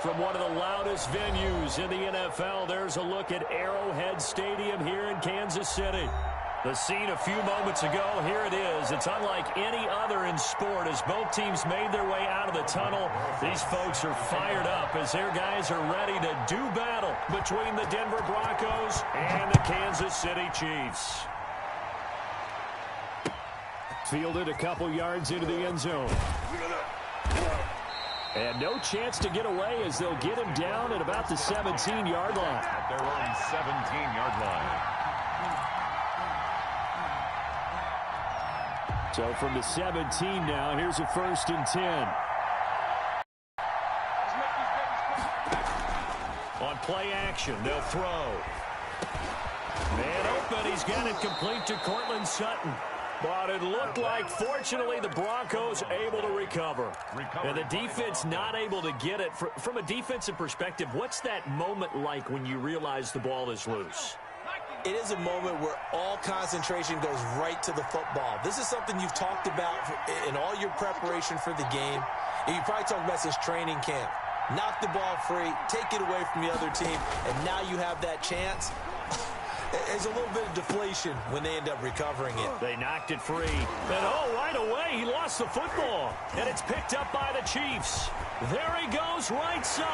From one of the loudest venues in the NFL, there's a look at Arrowhead Stadium here in Kansas City. The scene a few moments ago, here it is. It's unlike any other in sport as both teams made their way out of the tunnel. These folks are fired up as their guys are ready to do battle between the Denver Broncos and the Kansas City Chiefs. Fielded a couple yards into the end zone. And no chance to get away as they'll get him down at about the 17-yard line. At their own 17-yard line. So from the 17 now, here's a 1st and 10. On play action, they'll throw. Man open, he's got it complete to Cortland Sutton. But it looked like, fortunately, the Broncos able to recover. And the defense not able to get it. From a defensive perspective, what's that moment like when you realize the ball is loose? It is a moment where all concentration goes right to the football. This is something you've talked about in all your preparation for the game. And you probably talked about since training camp. Knock the ball free, take it away from the other team, and now you have that chance. There's a little bit of deflation when they end up recovering it. They knocked it free. And, right away, he lost the football. And it's picked up by the Chiefs. There he goes, right side.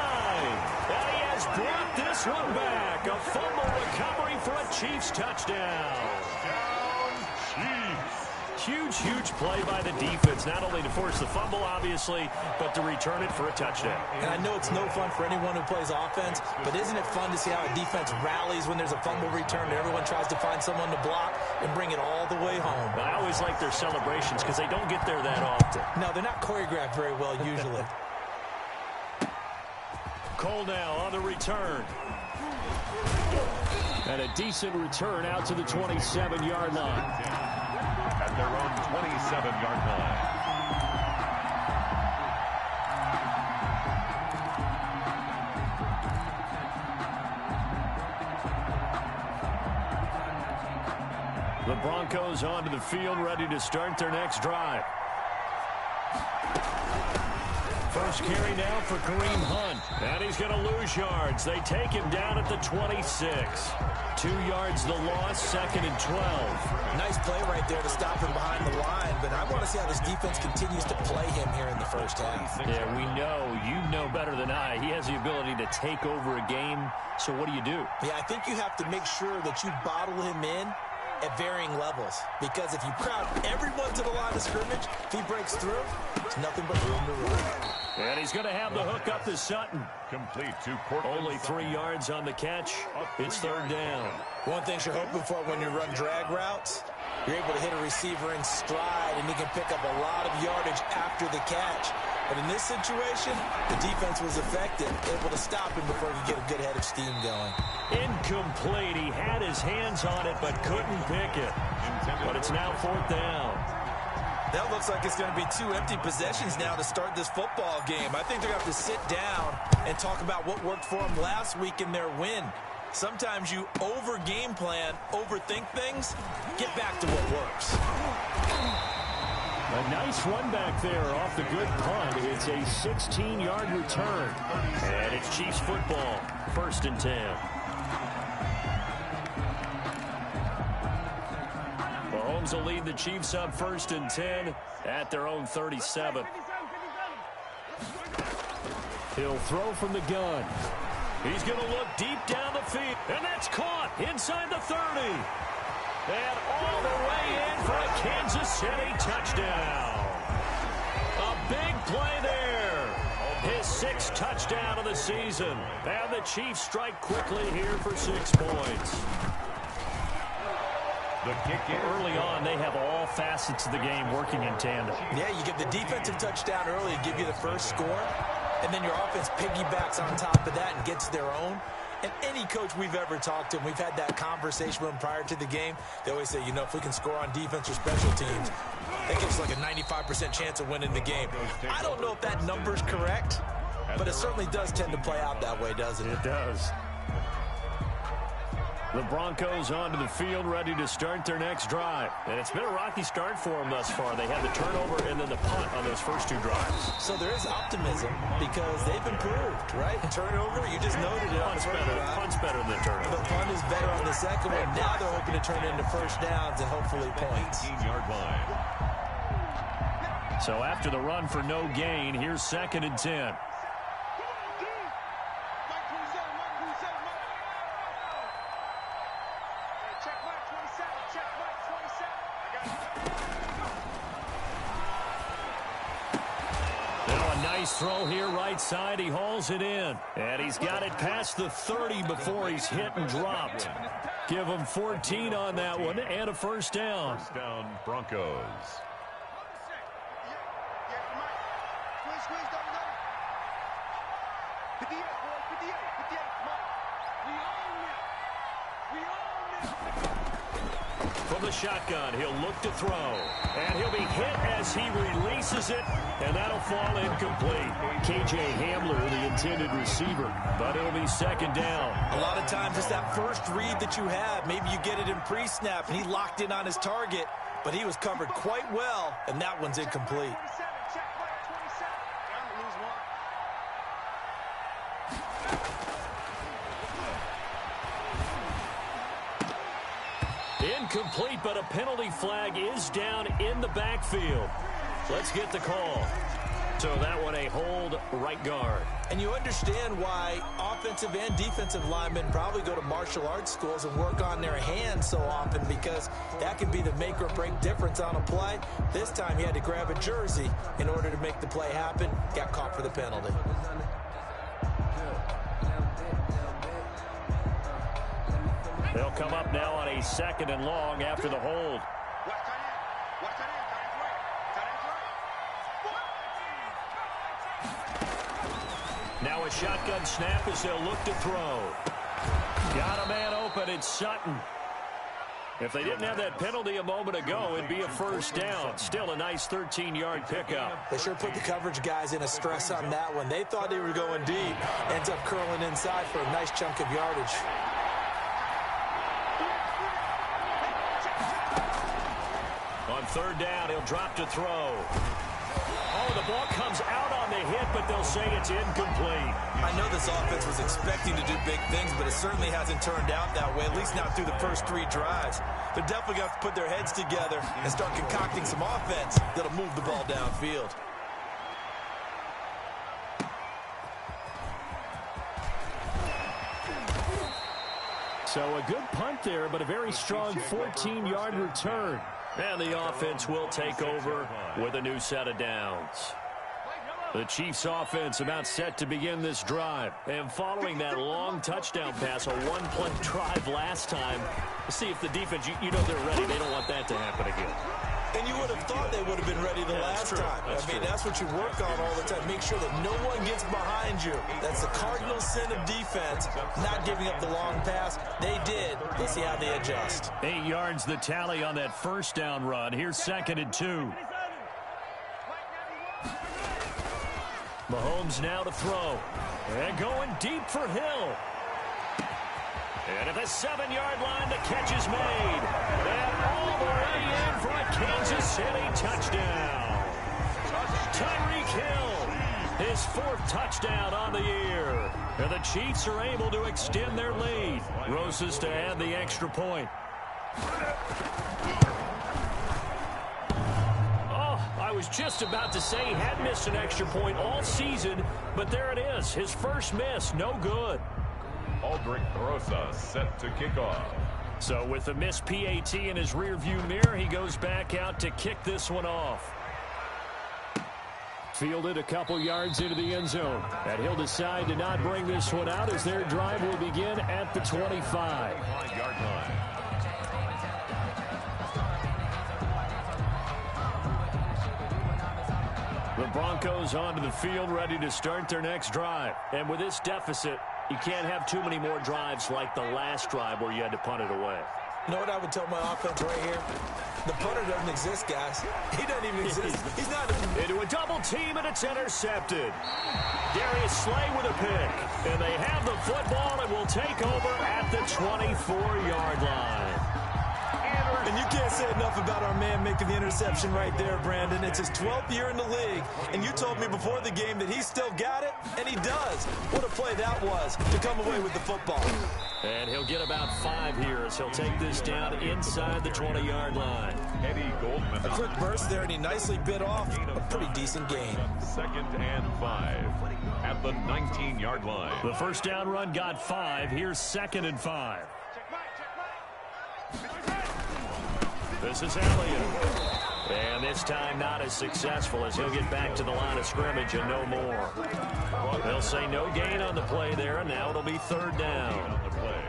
And he has brought this one back. A fumble recovery for a Chiefs touchdown. Touchdown, Chiefs. Huge play by the defense, not only to force the fumble, obviously, but to return it for a touchdown. And I know it's no fun for anyone who plays offense, but isn't it fun to see how a defense rallies when there's a fumble return and everyone tries to find someone to block and bring it all the way home? I always like their celebrations because they don't get there that often. No, they're not choreographed very well usually. Cole now on the return. And a decent return out to the 27-yard line. At their own 27-yard line. The Broncos onto the field, ready to start their next drive. First carry now for Kareem Hunt. And he's going to lose yards. They take him down at the 26. 2 yards the loss, 2nd and 12. Nice play right there to stop him behind the line, but I want to see how this defense continues to play him here in the first half. Yeah, we know. You know better than I. He has the ability to take over a game. So what do you do? Yeah, I think you have to make sure that you bottle him in at varying levels, because if you crowd everyone to the line of scrimmage, if he breaks through, it's nothing but room to run. And he's going to have the hook up to Sutton. Complete to Cortland. Only 3 yards on the catch. It's 3rd down. One thing you're hoping for when you run drag routes, you're able to hit a receiver in stride, and he can pick up a lot of yardage after the catch. But in this situation, the defense was effective, able to stop him before he could get a good head of steam going. Incomplete. He had his hands on it, but couldn't pick it. But it's now 4th down. That looks like it's going to be 2 empty possessions now to start this football game. I think they're going to have to sit down and talk about what worked for them last week in their win. Sometimes you over-game plan, overthink things, get back to what works. A nice run back there off the good punt. It's a 16-yard return. And it's Chiefs football, 1st and 10. Mahomes will lead the Chiefs up 1st and 10 at their own 37. He'll throw from the gun. He's going to look deep down the field. And that's caught inside the 30. And all the way in for a Kansas City touchdown. A big play there. His 6th touchdown of the season. And the Chiefs strike quickly here for 6 points. The kick in. Early on, they have all facets of the game working in tandem. Yeah, you get the defensive touchdown early and give you the first score. And then your offense piggybacks on top of that and gets their own. And any coach we've ever talked to, and we've had that conversation with them prior to the game, they always say, you know, if we can score on defense or special teams, that gives us like a 95% chance of winning the game. I don't know if that number's correct, but it certainly does tend to play out that way, doesn't it? It does. The Broncos onto the field, ready to start their next drive. And it's been a rocky start for them thus far. They had the turnover and then the punt on those first two drives. So there is optimism because they've improved, right? Turnover, you just noted it. Punt's better than the turnover. The punt is better on the second one. Now they're hoping to turn it into first downs and hopefully points. 18-yard line. So after the run for no gain, here's 2nd and 10. Nice throw here, right side. He hauls it in. And he's got it past the 30 before he's hit and dropped. Give him 14 on that one and a first down. First down, Broncos. From the shotgun, he'll look to throw. And he'll be hit as he releases it, and that'll fall incomplete. K.J. Hamler, the intended receiver, but it'll be 2nd down. A lot of times it's that first read that you have. Maybe you get it in pre-snap, and he locked in on his target, but he was covered quite well, and that one's incomplete. Incomplete, but a penalty flag is down in the backfield. Let's get the call. So that one a hold, right guard. And you understand why offensive and defensive linemen probably go to martial arts schools and work on their hands so often, because that can be the make or break difference on a play. This time he had to grab a jersey in order to make the play happen. Got caught for the penalty. They'll come up now on a 2nd and long after the hold. Now a shotgun snap as they'll look to throw. Got a man open. It's Sutton. If they didn't have that penalty a moment ago, it'd be a first down. Still a nice 13-yard pickup. They sure put the coverage guys in a stress on that one. They thought they were going deep. Ends up curling inside for a nice chunk of yardage. On 3rd down, he'll drop to throw. Oh, the ball comes out on the hit, but they'll say it's incomplete. I know this offense was expecting to do big things, but it certainly hasn't turned out that way, at least not through the first 3 drives. They're definitely going to have to put their heads together and start concocting some offense that'll move the ball downfield. So a good punt there, but a very strong 14-yard return. And the offense will take over with a new set of downs. The Chiefs offense about set to begin this drive. And following that long touchdown pass, a one-play drive last time, see if the defense, you know they're ready. They don't want that to happen again. And you would have thought they would have been ready the last time. That's what you work on all the time. Make sure that no one gets behind you. That's the cardinal sin of defense, not giving up the long pass. They did. Let's see how they adjust. 8 yards the tally on that first down run. Here's 2nd and 2. Mahomes now to throw. And going deep for Hill. And at the 7-yard line, the catch is made. And all the way in for a Kansas City touchdown. Tyreek Hill, his 4th touchdown on the year. And the Chiefs are able to extend their lead. Roses to add the extra point. I was just about to say he had missed an extra point all season, but there it is. His first miss, no good. Aldrich Rosa set to kick off. So with the missed PAT in his rearview mirror, he goes back out to kick this one off. Fielded a couple yards into the end zone. And he'll decide to not bring this one out as their drive will begin at the 25. 5-yard line. The Broncos onto the field, ready to start their next drive. And with this deficit, you can't have too many more drives like the last drive where you had to punt it away. You know what I would tell my offense right here? The punter doesn't exist, guys. He doesn't even exist. He's not into a double team, and it's intercepted. Darius Slay with a pick. And they have the football and will take over at the 24-yard line. And you can't say enough about our man making the interception right there, Brandon. It's his 12th year in the league, and you told me before the game that he still got it, and he does. What a play that was to come away with the football. And he'll get about 5 here as he'll take this down inside the 20-yard line. Eddie Goldman. A quick burst there, and he nicely bit off a pretty decent gain. 2nd and 5 at the 19-yard line. The first down run got 5. Here's 2nd and 5. This is Elliott. And this time not as successful as he'll get back to the line of scrimmage and no more. They'll say no gain on the play there, and now it'll be 3rd down. On the play.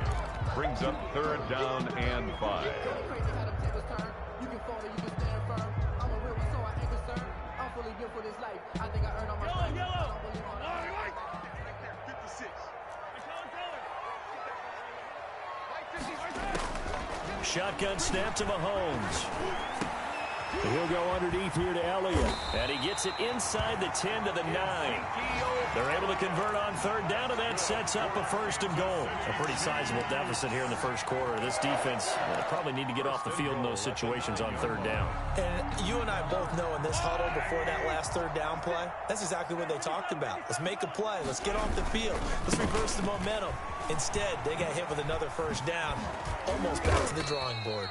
Brings up 3rd down and 5. Shotgun snap to Mahomes. He'll go underneath here to Elliott. And he gets it inside the 10 to the 9. They're able to convert on 3rd down, and that sets up a 1st and goal. A pretty sizable deficit here in the first quarter. This defense probably need to get off the field in those situations on 3rd down. And you and I both know in this huddle before that last 3rd down play, that's exactly what they talked about. Let's make a play. Let's get off the field. Let's reverse the momentum. Instead, they got hit with another 1st down. Almost back to the drawing board.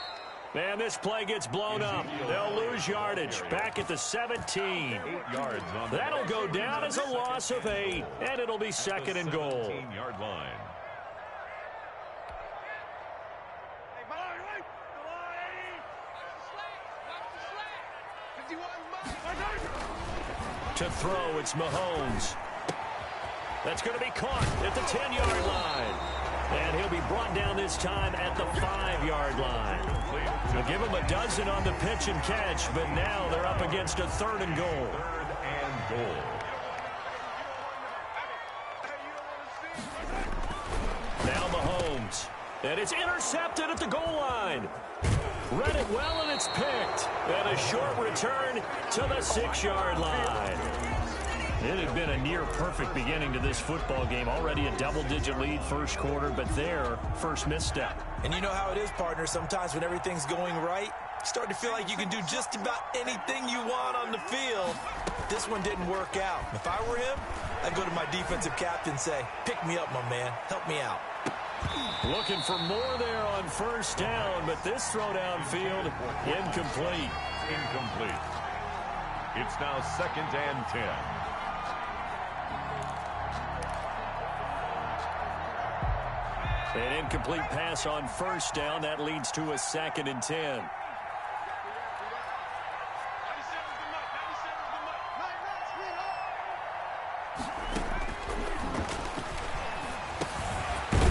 Man, this play gets blown up. They'll lose yardage. Back at the 17. 8 yards on That'll go down as a loss of 8, and it'll be 2nd and goal. 17-yard line. To throw, it's Mahomes. That's going to be caught at the 10-yard line. And he'll be brought down this time at the 5-yard line. They'll give him a dozen on the pitch and catch, but now they're up against a 3rd and goal. 3rd and goal. Now Mahomes. And it's intercepted at the goal line. Read it well, and it's picked. And a short return to the 6-yard line. It had been a near-perfect beginning to this football game. Already a double-digit lead first quarter, but their first misstep. And you know how it is, partner. Sometimes when everything's going right, you start to feel like you can do just about anything you want on the field. This one didn't work out. If I were him, I'd go to my defensive captain and say, pick me up, my man. Help me out. Looking for more there on 1st down, but this throw downfield, incomplete. Incomplete. It's now 2nd and 10. An incomplete pass on 1st down. That leads to a 2nd and 10.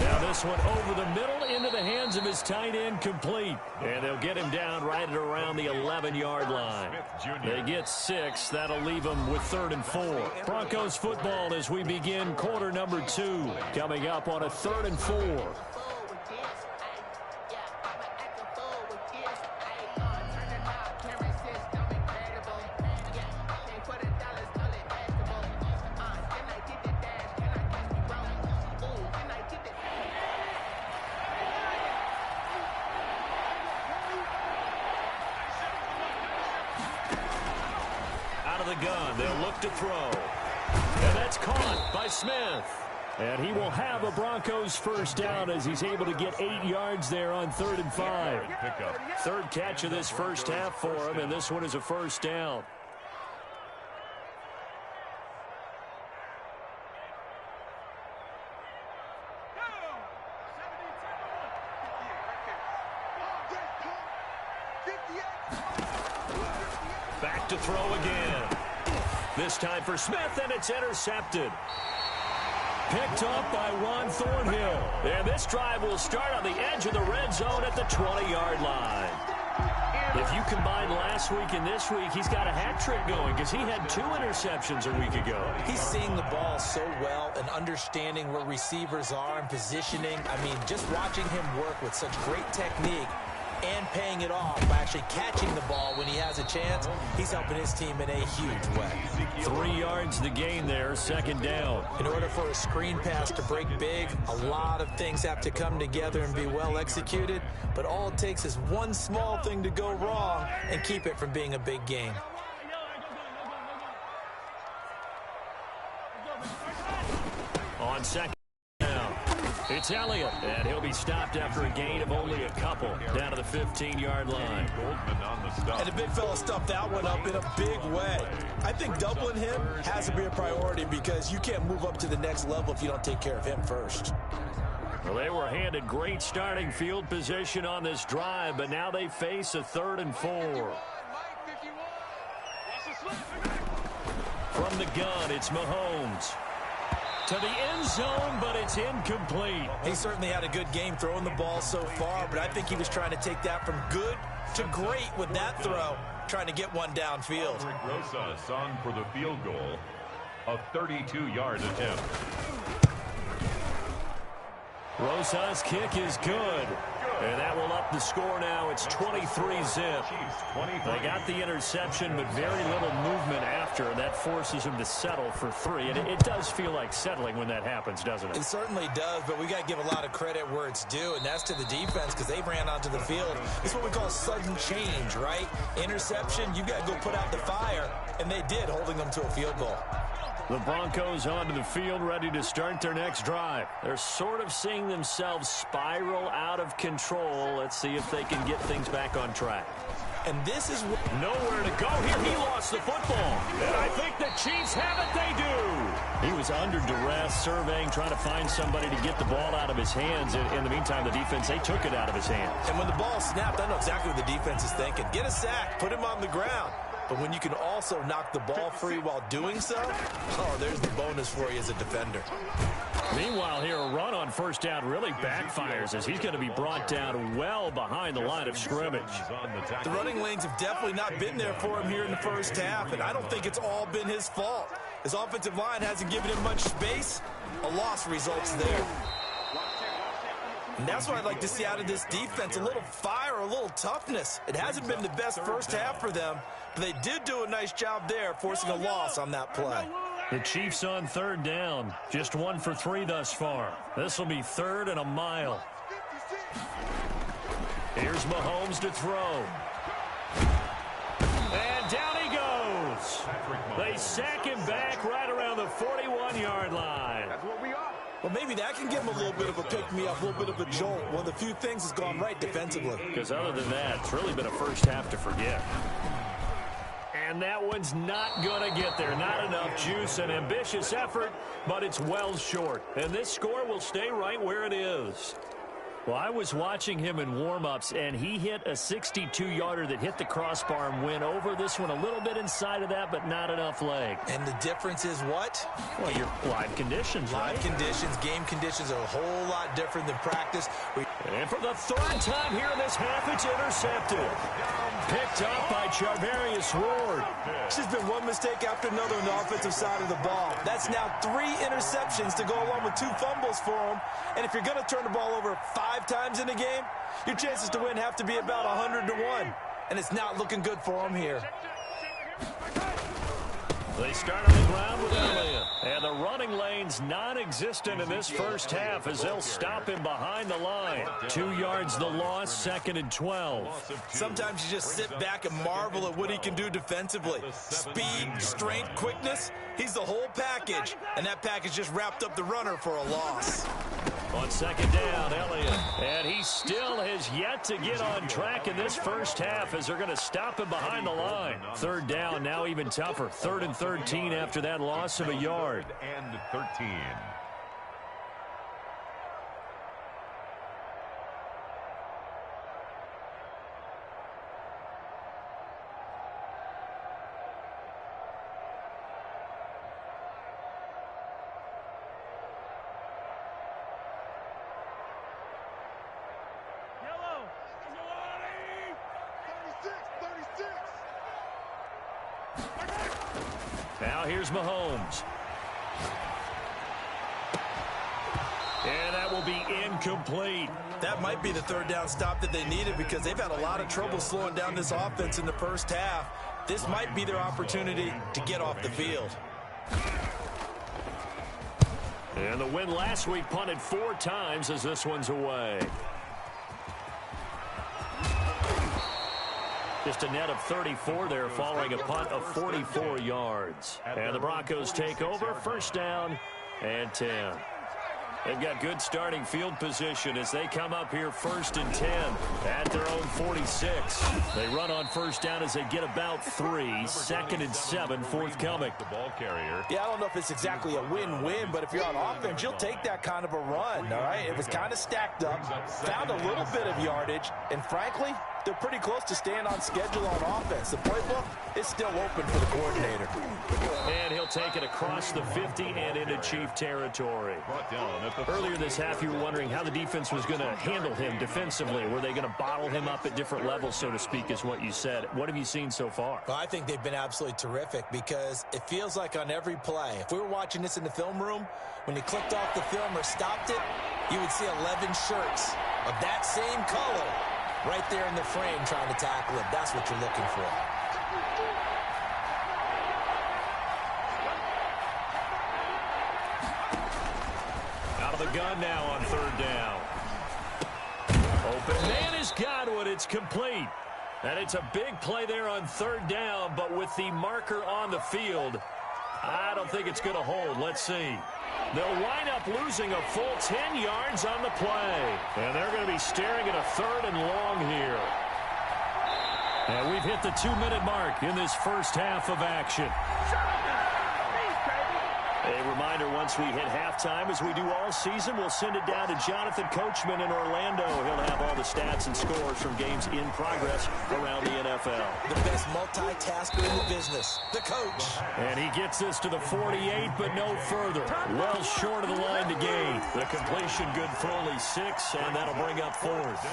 Now this one over the middle into the hands of his tight end, complete. And they'll get him down right at around the 11-yard line. They get 6. That'll leave them with 3rd and 4. Broncos football as we begin quarter number 2. Coming up on a 3rd and 4. Gun. They'll look to throw. And that's caught by Smith. And he will have a Broncos 1st down as he's able to get 8 yards there on 3rd and 5. 3rd catch of this first half for him, and this one is a 1st down. Back to throw again. This time for Smith, and it's intercepted. Picked up by Juan Thornhill. And this drive will start on the edge of the red zone at the 20-yard line. If you combine last week and this week, he's got a hat trick going because he had 2 interceptions a week ago. He's seeing the ball so well and understanding where receivers are and positioning. I mean, just watching him work with such great technique and paying it off by actually catching the ball when he has a chance, he's helping his team in a huge way. 3 yards the gain there, second down. In order for a screen pass to break big, a lot of things have to come together and be well executed, but all it takes is one small thing to go wrong and keep it from being a big gain. On second down, it's Elliott, and he'll be stopped after a gain of only a couple down to the 15-yard line. And the big fella stuffed that one up in a big way. I think doubling him has to be a priority because you can't move up to the next level if you don't take care of him first. Well, they were handed great starting field position on this drive, but now they face a 3rd and 4. From the gun, it's Mahomes. To the end zone, but it's incomplete. He certainly had a good game throwing the ball so far, but I think he was trying to take that from good to great with that throw, trying to get one downfield. Rosas on for the field goal, a 32-yard attempt. Rosas' kick is good. And that will up the score now. It's 23-zip. They got the interception, but very little movement after. That forces him to settle for 3. And it does feel like settling when that happens, doesn't it? It certainly does, but we got to give a lot of credit where it's due, and that's to the defense because they ran onto the field. It's what we call sudden change, right? Interception, you got to go put out the fire, and they did, holding them to a field goal. The Broncos onto the field, ready to start their next drive. They're sort of seeing themselves spiral out of control. Let's see if they can get things back on track. And this is nowhere to go here. He lost the football. And I think the Chiefs have it. They do. He was under duress, surveying, trying to find somebody to get the ball out of his hands. In the meantime, the defense, they took it out of his hands. And when the ball snapped, I know exactly what the defense is thinking. Get a sack. Put him on the ground. But when you can also knock the ball free while doing so, oh, there's the bonus for you as a defender. Meanwhile, here, a run on first down really backfires as he's going to be brought down well behind the line of scrimmage. The running lanes have definitely not been there for him here in the first half, and I don't think it's all been his fault. His offensive line hasn't given him much space. A loss results there. And that's what I'd like to see out of this defense, a little fire, a little toughness. It hasn't been the best first half for them, but they did do a nice job there, forcing a loss on that play. The Chiefs on third down, just 1 for 3 thus far. This will be 3rd and a mile. Here's Mahomes to throw. And down he goes. They sack him back right around the 41-yard line. Well, maybe that can give him a little bit of a pick-me-up, a little bit of a jolt. One of the few things has gone right defensively. Because other than that, it's really been a first half to forget. And that one's not going to get there. Not enough juice. An ambitious effort, but it's well short. And this score will stay right where it is. Well, I was watching him in warm-ups, and he hit a 62-yarder that hit the crossbar and went over. This one a little bit inside of that, but not enough leg. And the difference is what? Well, your live conditions, right? Live conditions, game conditions are a whole lot different than practice. And for the 3rd time here in this half, it's intercepted. Picked up by Charvarius Ward. It's just been one mistake after another on the offensive side of the ball. That's now 3 interceptions to go along with 2 fumbles for him. And if you're going to turn the ball over 5 times in a game, your chances to win have to be about 100 to 1. And it's not looking good for him here. They start on the ground with Elliott. And the running lane's non-existent in this first half as they'll stop him behind the line. 2 yards the loss, 2nd and 12. Sometimes you just sit back and marvel at what he can do defensively. Speed, strength, quickness, he's the whole package. And that package just wrapped up the runner for a loss. On 2nd down, Elliott. And he still has yet to get on track in this first half as they're going to stop him behind the line. 3rd down, now even tougher. 3rd and 13 after that loss of a yard. And 13. Yellow. 36. Now here's Mahomes. And that will be incomplete. That might be the third down stop that they needed because they've had a lot of trouble slowing down this offense in the first half. This might be their opportunity to get off the field. And the win last week punted 4 times as this one's away. Just a net of 34 there following a punt of 44 yards. And the Broncos take over, first down and 10. They've got good starting field position as they come up here first and 10 at their own 46. They run on first down as they get about 3. Second and 7 forthcoming. The ball carrier. Yeah, I don't know if it's exactly a win-win, but if you're on offense, you'll take that kind of a run, all right? It was kind of stacked up, found a little bit of yardage, and frankly, they're pretty close to staying on schedule on offense. The playbook is still open for the coordinator. And he'll take it across the 50 and into Chief territory. Earlier this half, you were wondering how the defense was going to handle him defensively. Were they going to bottle him up at different levels, so to speak, is what you said. What have you seen so far? Well, I think they've been absolutely terrific because it feels like on every play, if we were watching this in the film room, when you clicked off the film or stopped it, you would see 11 shirts of that same color right there in the frame trying to tackle him. That's what you're looking for. Out of the gun now on third down. Open man is Godwin. It's complete. And it's a big play there on third down, but with the marker on the field, I don't think it's going to hold. Let's see. They'll wind up losing a full 10 yards on the play. And they're going to be staring at a third and long here. And we've hit the 2-minute mark in this first half of action. A reminder, once we hit halftime, as we do all season, we'll send it down to Jonathan Coachman in Orlando. He'll have all the stats and scores from games in progress around the NFL. The best multitasker in the business, the coach. And he gets this to the 48, but no further. Well short of the line to gain. The completion good for only 6, and that'll bring up fourth.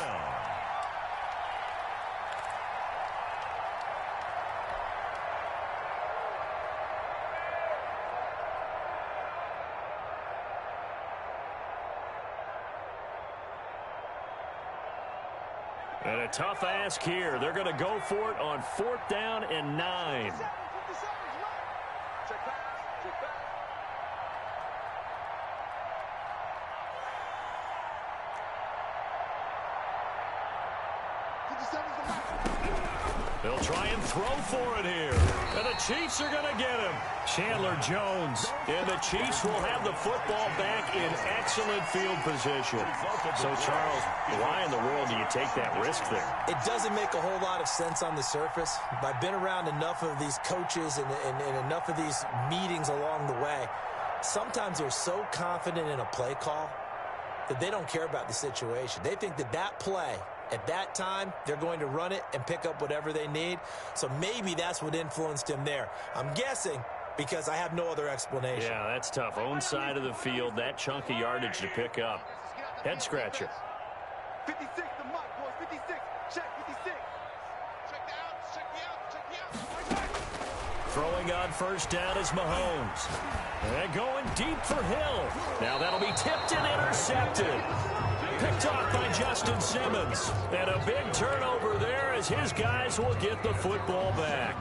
And a tough ask here. They're going to go for it on 4th down and 9. They'll try and throw for it here. And the Chiefs are going to get him. Chandler Jones. And the Chiefs will have the football back in excellent field position. So, Charles, why in the world do you take that risk there? It doesn't make a whole lot of sense on the surface. I've been around enough of these coaches and enough of these meetings along the way. Sometimes they're so confident in a play call that they don't care about the situation. They think that that play, at that time, they're going to run it and pick up whatever they need. So maybe that's what influenced him there. I'm guessing because I have no other explanation. Yeah, that's tough. Own side of the field, that chunk of yardage to pick up. Head scratcher. 56, the mark, boys. 56. Check 56. Check me out. Check me out. Check me out. Throwing on first down is Mahomes. And going deep for Hill. Now that'll be tipped and intercepted. Picked off by Justin Simmons. And a big turnover there as his guys will get the football back.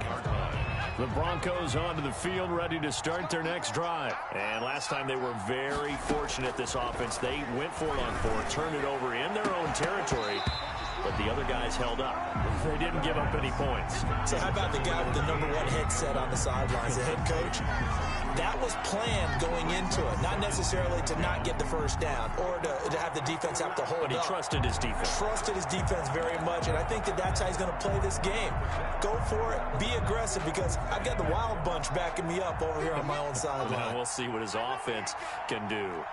The Broncos onto the field, ready to start their next drive. And last time they were very fortunate, this offense. They went for it on 4, turned it over in their own territory, but the other guys held up. They didn't give up any points. So how about the guy with the #1 headset on the sidelines, the head coach? That was planned going into it, not necessarily to not get the first down or to have the defense have to hold up. But he trusted his defense. Trusted his defense very much, and I think that that's how he's going to play this game. Go for it, be aggressive, because I've got the wild bunch backing me up over here on my own sideline. Now we'll see what his offense can do.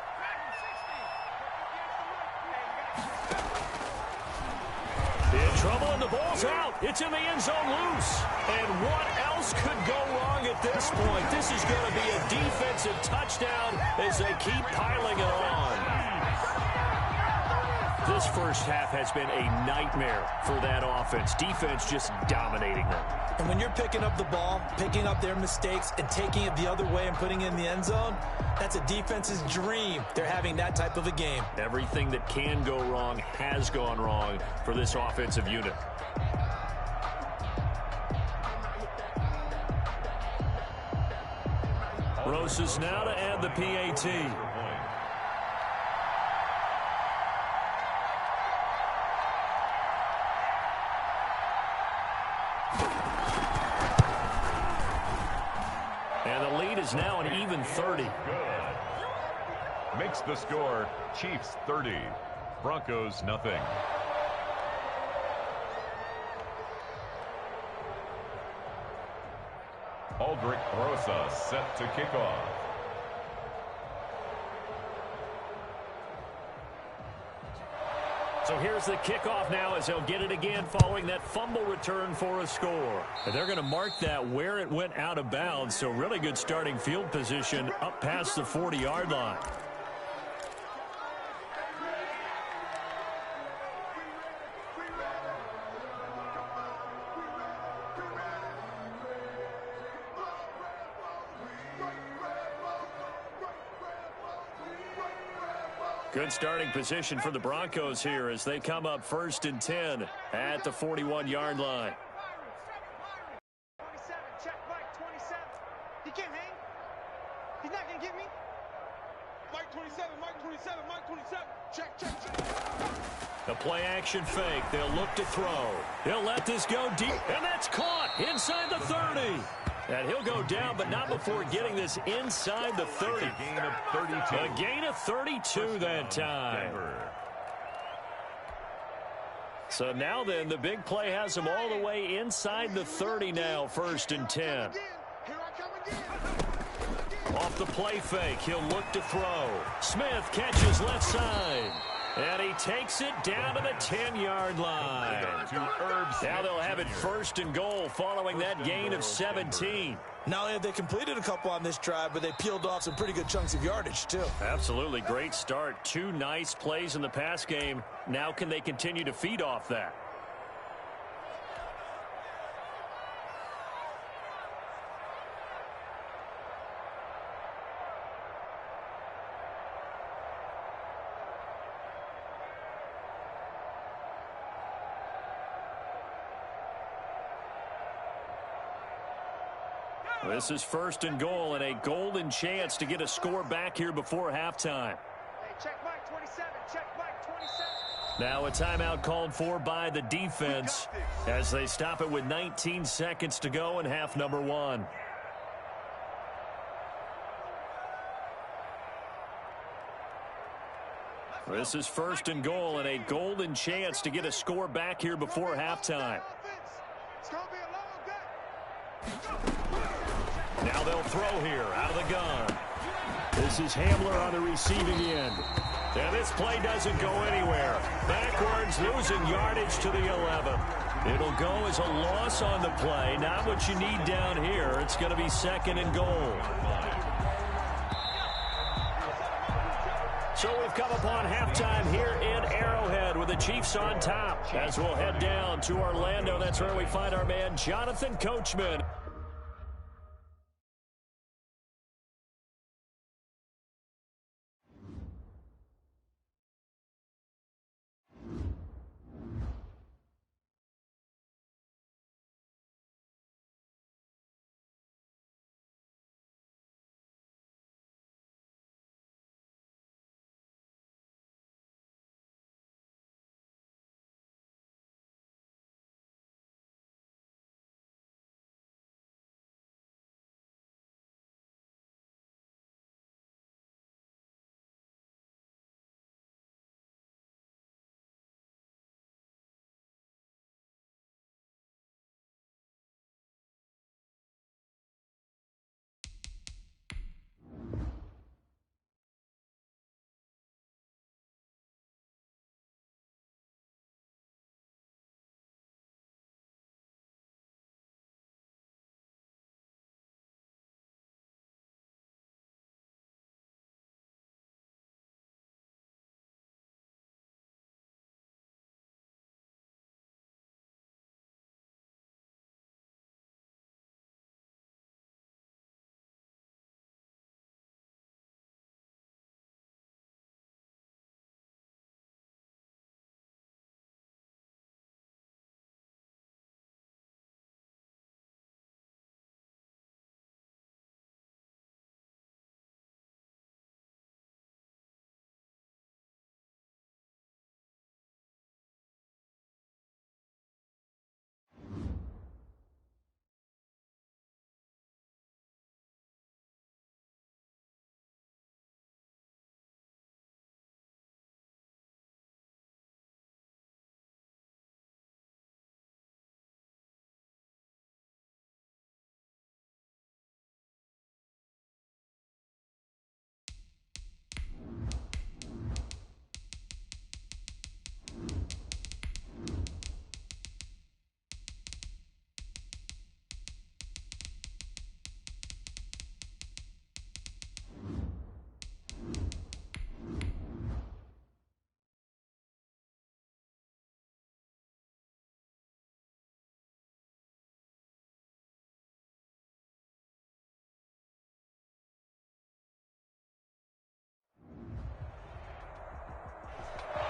In trouble, and the ball's out. It's in the end zone loose. And what else could go wrong at this point? This is going to be a defensive touchdown as they keep piling it on. This first half has been a nightmare for that offense. Defense just dominating them. And when you're picking up the ball, picking up their mistakes, and taking it the other way and putting it in the end zone, that's a defense's dream. They're having that type of a game. Everything that can go wrong has gone wrong for this offensive unit. Rosas now to add the PAT. And the lead is now an even 30. Good. Makes the score Chiefs 30, Broncos nothing. Aldrich Rosa set to kick off. So here's the kickoff now as they'll get it again following that fumble return for a score. And they're going to mark that where it went out of bounds, so really good starting field position up past the 40-yard line. Good starting position for the Broncos here as they come up 1st and 10 at the 41-yard line. 27, check, Mike, 27. He can't hang. He's not going to get me. Mike 27, Mike 27, Mike 27. Check, check, check. The play action fake. They'll look to throw. He'll let this go deep, and that's caught inside the 30. And he'll go down, but not before getting this inside the 30. A gain of 32. A gain of 32 that time. So now then, the big play has him all the way inside the 30 now, 1st and 10. Here I come again. Off the play fake, he'll look to throw. Smith catches left side. And he takes it down to the 10-yard line. Now they'll have it 1st and goal following that gain of 17. Not only have they completed a couple on this drive, but they peeled off some pretty good chunks of yardage, too. Absolutely great start. 2 nice plays in the pass game. Now can they continue to feed off that? This is 1st and goal and a golden chance to get a score back here before halftime. Hey, check Mike 27, check Mike 27. Now a timeout called for by the defense as they stop it with 19 seconds to go in half number 1. This is 1st and goal and a golden chance to get a score back here before halftime. It's going to be a long day. Now they'll throw here out of the gun. This is Hamler on the receiving end. And this play doesn't go anywhere. Backwards, losing yardage to the 11. It'll go as a loss on the play. Not what you need down here. It's going to be 2nd and goal. So we've come upon halftime here in Arrowhead with the Chiefs on top. As we'll head down to Orlando, that's where we find our man Jonathan Coachman.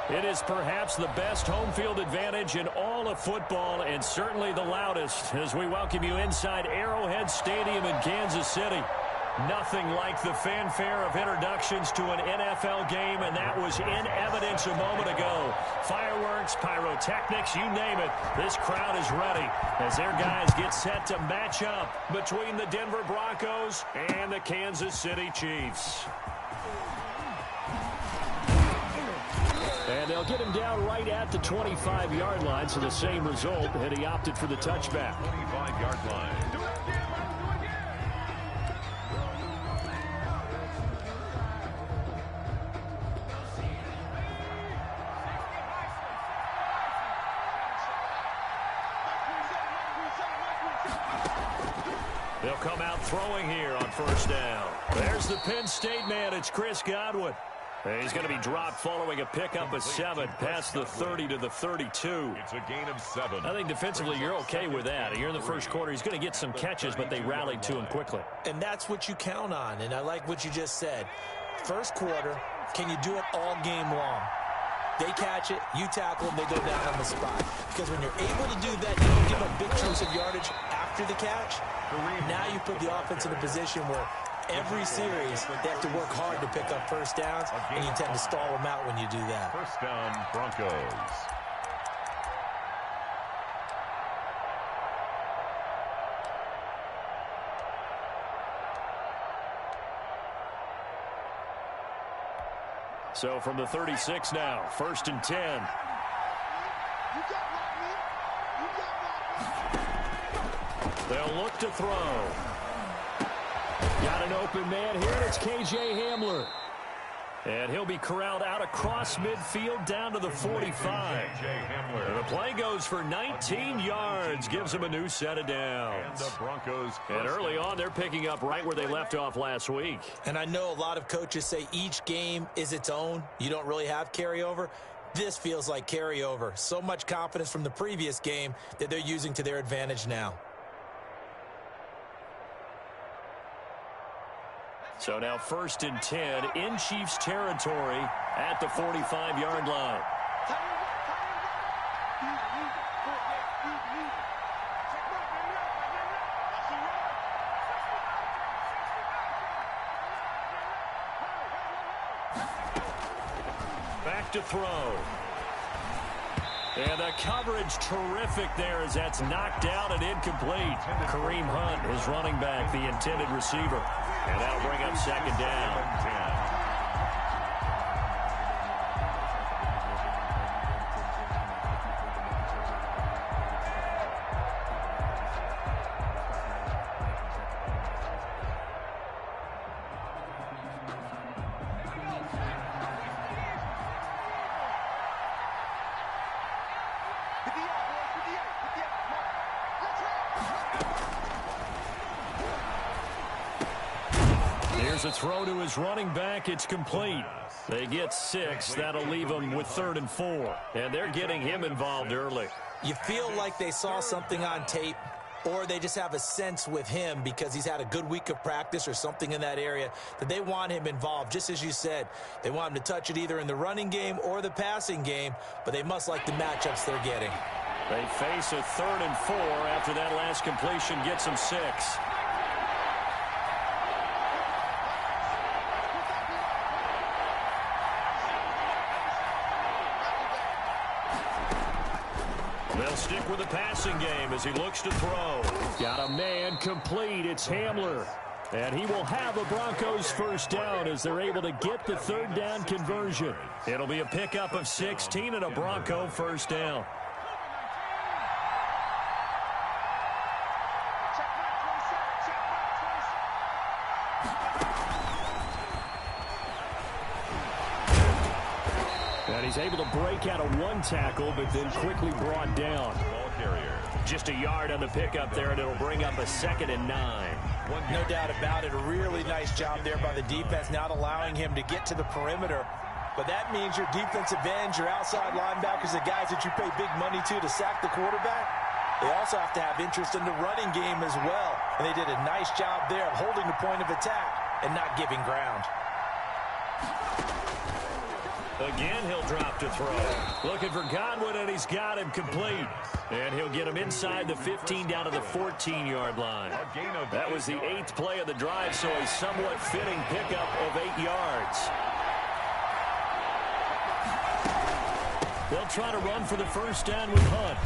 It is perhaps the best home field advantage in all of football and certainly the loudest as we welcome you inside Arrowhead Stadium in Kansas City. Nothing like the fanfare of introductions to an NFL game, and that was in evidence a moment ago. Fireworks, pyrotechnics, you name it. This crowd is ready as their guys get set to match up between the Denver Broncos and the Kansas City Chiefs. And they'll get him down right at the 25-yard line, so the same result, and he opted for the touchback. 25-yard line. They'll come out throwing here on first down. There's the Penn State man. It's Chris Godwin. He's going to be dropped following a pickup of 7 past the 30 to the 32. It's a gain of 7. I think defensively you're okay with that. Here in the first quarter, he's going to get some catches, but they rallied to him quickly. And that's what you count on, and I like what you just said. First quarter, can you do it all game long? They catch it, you tackle them, they go down on the spot. Because when you're able to do that, you don't give up big chunks of yardage after the catch. Now you put the offense in a position where every series, they have to work hard to pick up first downs, and you tend to stall them out when you do that. First down, Broncos. So from the 36 now, first and 10. They'll look to throw. Got an open man here, and it's K.J. Hamler. And he'll be corralled out across midfield down to the 45. And the play goes for 19 yards, gives him a new set of downs. And the Broncos. And early on, they're picking up right where they left off last week. And I know a lot of coaches say each game is its own. You don't really have carryover. This feels like carryover. So much confidence from the previous game that they're using to their advantage now. So now first and 10 in Chiefs territory at the 45-yard line. Back to throw. And the coverage terrific there as that's knocked out and incomplete. Kareem Hunt, his running back, the intended receiver. And that'll bring up second down. Here's a throw to his running back. It's complete. They get 6. That'll leave them with 3rd and 4. And they're getting him involved early. You feel like they saw something on tape, or they just have a sense with him because he's had a good week of practice or something in that area that they want him involved. Just as you said, they want him to touch it either in the running game or the passing game, but they must like the matchups they're getting. They face a 3rd and 4 after that last completion gets them 6. They'll stick with the passing game as he looks to throw. Got a man complete. It's Hamler. And he will have a Broncos first down as they're able to get the 3rd down conversion. It'll be a pickup of 16 and a Bronco first down. And he's able to break out of one tackle, but then quickly brought down. Ball carrier. Just a yard on the pickup there, and it'll bring up a 2nd and 9. No doubt about it. A really nice job there by the defense, not allowing him to get to the perimeter. But that means your defensive ends, your outside linebackers, the guys that you pay big money to sack the quarterback, they also have to have interest in the running game as well. And they did a nice job there of holding the point of attack and not giving ground. Again, he'll drop to throw. Looking for Godwin, and he's got him complete. And he'll get him inside the 15 down to the 14-yard line. That was the 8th play of the drive, so a somewhat fitting pickup of 8 yards. They'll try to run for the first down with Hunt.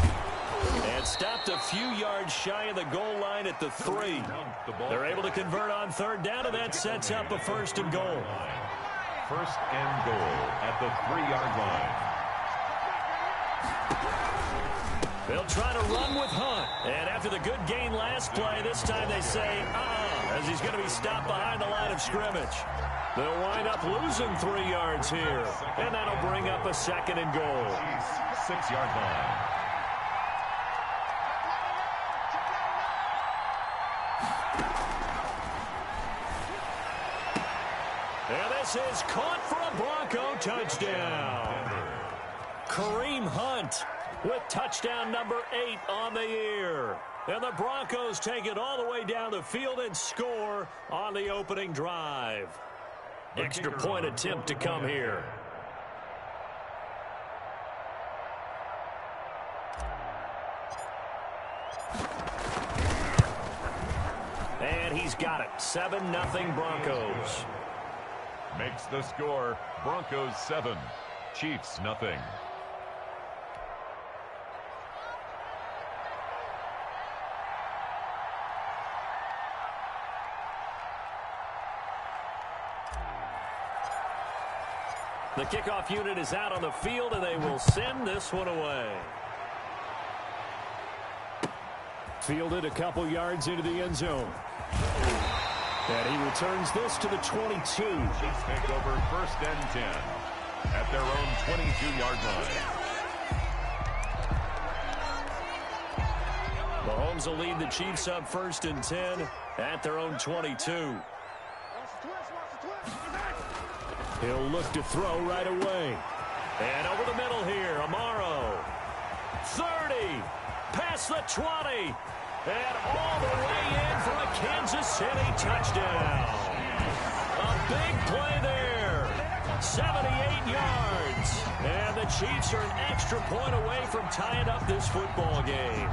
And stopped a few yards shy of the goal line at the 3. They're able to convert on 3rd down, and that sets up a 1st and goal. 1st and goal at the 3-yard line. They'll try to run with Hunt. And after the good gain last play, this time they say, as he's going to be stopped behind the line of scrimmage. They'll wind up losing 3 yards here. And that'll bring up a 2nd and goal. 6-yard line. And this is caught for a Bronco touchdown. Kareem Hunt with touchdown number 8 on the year. And the Broncos take it all the way down the field and score on the opening drive. Extra point attempt to come here. And he's got it. 7-0 Broncos. Makes the score Broncos 7, Chiefs nothing. The kickoff unit is out on the field, and they will send this one away. Fielded a couple yards into the end zone. And he returns this to the 22. Chiefs take over 1st and 10 at their own 22-yard line. Mahomes will lead the Chiefs up 1st and 10 at their own 22. He'll look to throw right away. And over the middle here, Amaro. 30, past the 20. And all the way in for a Kansas City touchdown. A big play there. 78 yards. And the Chiefs are an extra point away from tying up this football game.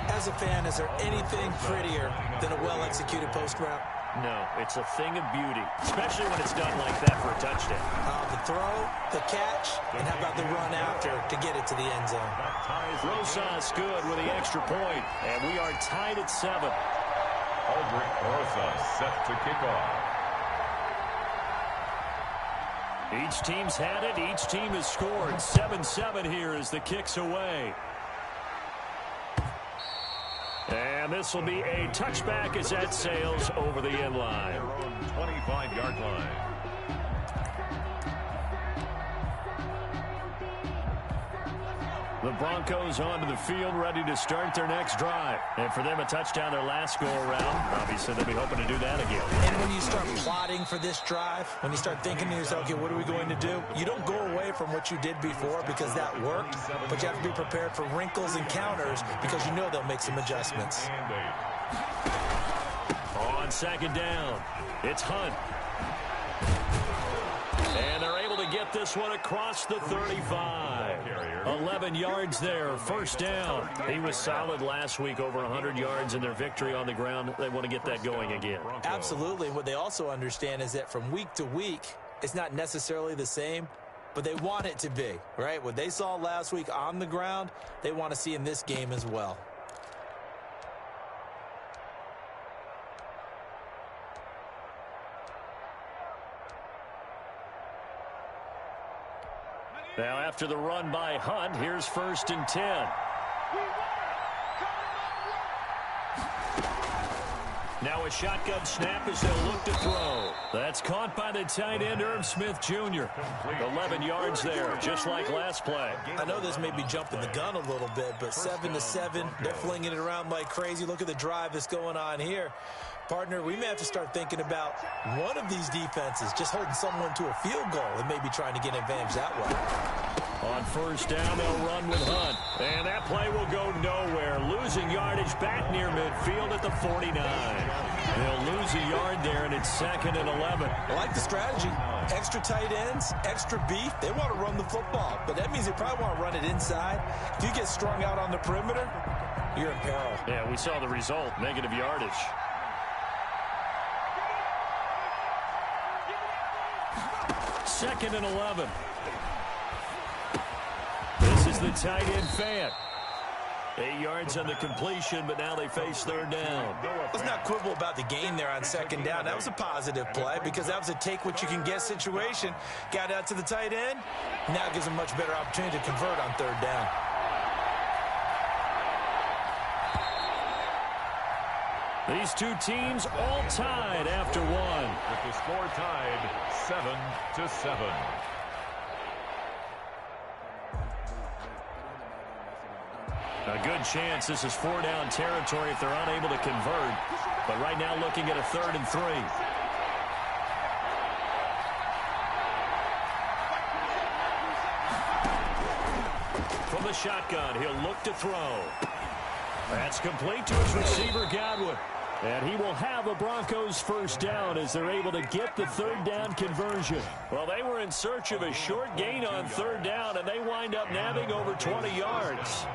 As a fan, is there anything prettier than a well-executed post route? No, it's a thing of beauty, especially when it's done like that for a touchdown. The throw, the catch, and how about the run after to get it to the end zone? Rosas good with the extra point, and we are tied at 7. Aldrick Rosas set to kick off. Each team's had it. Each team has scored. 7-7 here as the kick's away. And this will be a touchback as that sails over the end line. Their own 25-yard line. The Broncos onto the field, ready to start their next drive. And for them, a touchdown their last go-around. Obviously, they'll be hoping to do that again. And when you start plotting for this drive, when you start thinking to yourself, okay, what are we going to do? You don't go away from what you did before because that worked, but you have to be prepared for wrinkles and counters because you know they'll make some adjustments. On 2nd down, it's Hunt. And they're able to get this one across the 35. 11 yards there, 1st down. He was solid last week, over 100 yards in their victory on the ground. They want to get that going again. Absolutely. What they also understand is that from week to week, it's not necessarily the same, but they want it to be, right? What they saw last week on the ground, they want to see in this game as well. Now after the run by Hunt, here's 1st and 10. Now a shotgun snap as they'll look to throw. That's caught by the tight end, Irv Smith Jr. 11 yards there, just like last play. I know this may be jumping the gun a little bit, but 7-7, they're flinging it around like crazy. Look at the drive that's going on here. Partner, we may have to start thinking about one of these defenses just holding someone to a field goal and maybe trying to get an advantage that way. On 1st down, they'll run with Hunt. And that play will go nowhere. Losing yardage back near midfield at the 49. They'll lose a yard there, and it's 2nd and 11. I like the strategy. Extra tight ends, extra beef, they want to run the football, but that means they probably want to run it inside. If you get strung out on the perimeter, you're in peril. Yeah, we saw the result, negative yardage. Second and 11. This is the tight end fan. 8 yards on the completion, but now they face third down. Let's not quibble about the gain there on second down. That was a positive play because that was a take-what-you-can-get situation. Got out to the tight end. Now gives them much better opportunity to convert on third down. These two teams all tied after one. With the score tied 7-7. A good chance this is 4-down territory if they're unable to convert. But right now looking at a 3rd and 3. From the shotgun, he'll look to throw. That's complete to his receiver, Godwin. And he will have a Broncos first down as they're able to get the 3rd down conversion. Well, they were in search of a short gain on 3rd down, and they wind up nabbing over 20 yards.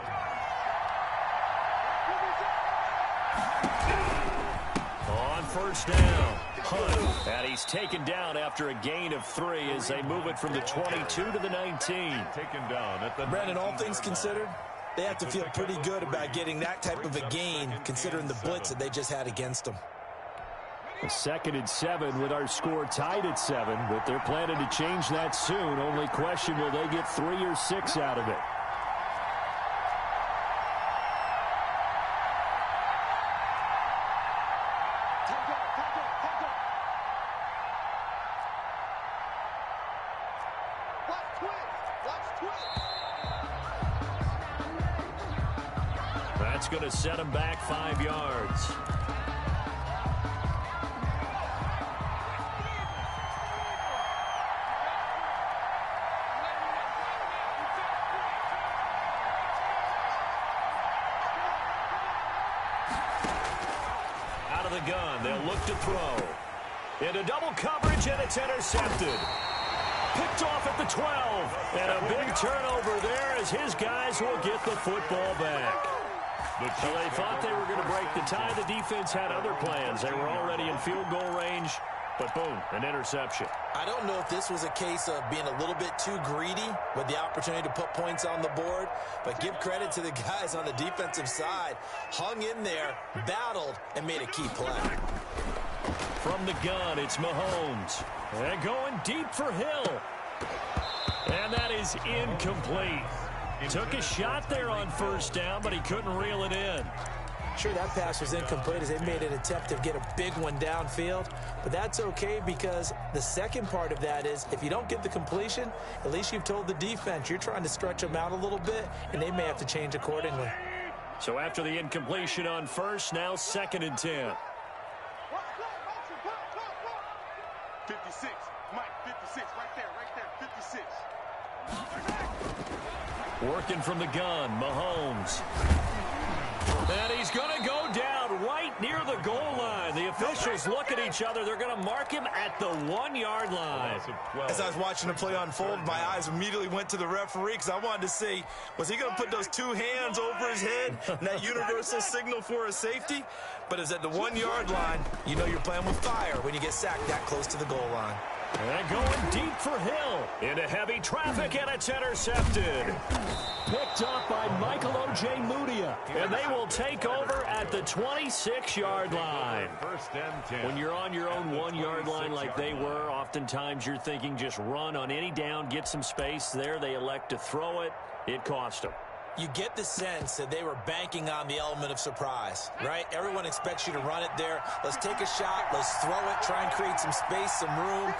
On first down, Hunt. And he's taken down after a gain of 3 as they move it from the 22 to the 19. Taken down at the Brandon, all things considered, they have to feel pretty good about getting that type of a gain considering the blitz that they just had against them. 2nd and 7 with our score tied at 7, but they're planning to change that soon. Only question, will they get 3 or 6 out of it? That's going to set him back 5 yards. Out of the gun, they'll look to throw. Into double coverage, and it's intercepted. Picked off at the 12. And a big turnover there as his guys will get the football back. So they thought they were going to break the tie. The defense had other plans. They were already in field goal range, but boom, an interception. I don't know if this was a case of being a little bit too greedy with the opportunity to put points on the board, but give credit to the guys on the defensive side. Hung in there, battled, and made a key play. From the gun, it's Mahomes. And going deep for Hill. And that is incomplete. Took a shot there on first down, but he couldn't reel it in. Sure, that pass was incomplete as they made an attempt to get a big one downfield, but that's okay because the second part of that is if you don't get the completion, at least you've told the defense you're trying to stretch them out a little bit, and they may have to change accordingly. So after the incompletion on first, now 2nd and 10. 56, Mike, 56, right there, 56. Working from the gun, Mahomes. And he's going to go down right near the goal line. The officials look at each other. They're going to mark him at the 1-yard line. As I was watching the play unfold, my eyes immediately went to the referee because I wanted to see, was he going to put those 2 hands over his head and that universal signal for a safety? But it's at the 1-yard line. You know you're playing with fire when you get sacked that close to the goal line. And going deep for Hill. Into heavy traffic, and it's intercepted. Picked up by Michael Ojemudia. And they will take over at the 26-yard line. First and 10. When you're on your own 1-yard line like they were, oftentimes you're thinking just run on any down, get some space. There they elect to throw it. It cost them. You get the sense that they were banking on the element of surprise, right? Everyone expects you to run it there. Let's take a shot. Let's throw it. Try and create some space, some room.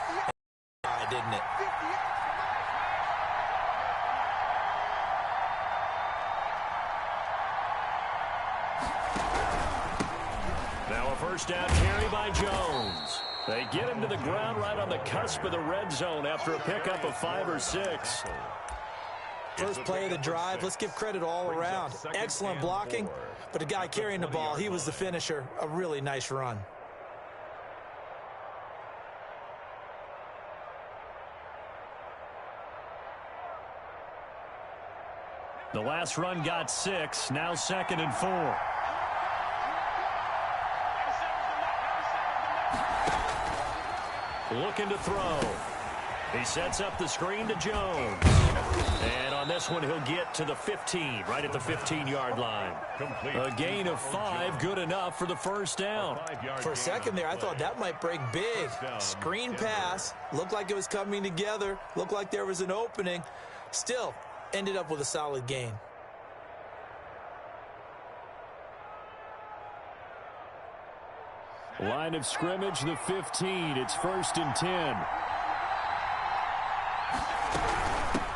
And didn't it? Now a first down carry by Jones. They get him to the ground right on the cusp of the red zone after a pickup of 5 or 6. First play of the drive, let's give credit all around. Excellent blocking, but the guy carrying the ball, he was the finisher. A really nice run. The last run got 6. Now 2nd and 4. Looking to throw. He sets up the screen to Jones. And on this one, he'll get to the 15, right at the 15-yard line. A gain of 5, good enough for the first down. For a second there, I thought that might break big. Screen pass. Looked like it was coming together. Looked like there was an opening. Still, ended up with a solid gain. Line of scrimmage, the 15. It's 1st and 10.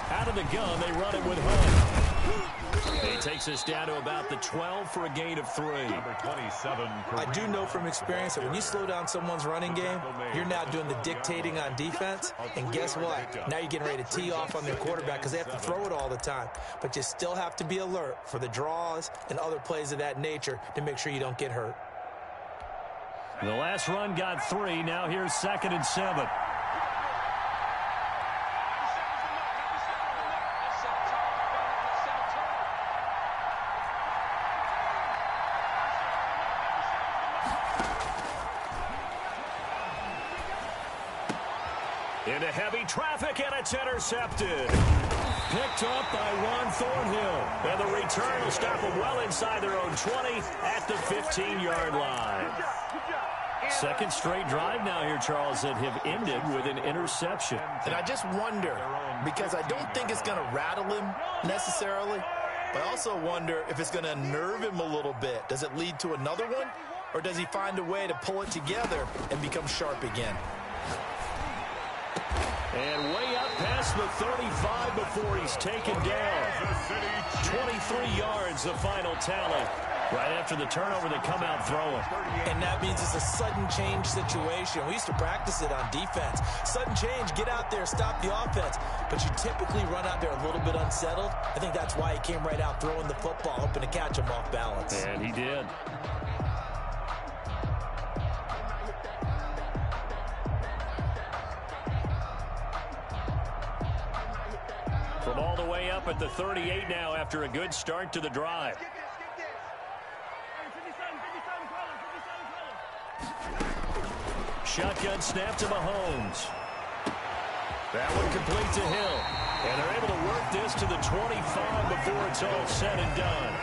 Out of the gun, they run it with Hunt. He takes us down to about the 12 for a gain of 3. Number 27. I do know from experience that when you slow down someone's running game, you're now doing the dictating on defense. And guess what? Now you're getting ready to tee off on their quarterback because they have to throw it all the time. But you still have to be alert for the draws and other plays of that nature to make sure you don't get hurt. The last run got 3. Now here's 2nd and 7. Into heavy traffic, and it's intercepted. Picked up by Ron Thornhill. And the return will stop them well inside their own 20 at the 15-yard line. Second straight drive now here, Charles, that have ended with an interception. And I just wonder, because I don't think it's going to rattle him necessarily, but I also wonder if it's going to unnerve him a little bit. Does it lead to another one, or does he find a way to pull it together and become sharp again? And way up past the 35 before he's taken down. 23 yards, the final tally. Right after the turnover, they come out throwing. And that means it's a sudden change situation. We used to practice it on defense. Sudden change, get out there, stop the offense. But you typically run out there a little bit unsettled. I think that's why he came right out throwing the football, hoping to catch him off balance. And he did. From all the way up at the 38 now after a good start to the drive. Shotgun snap to Mahomes. That one complete to Hill. And they're able to work this to the 25 before it's all said and done.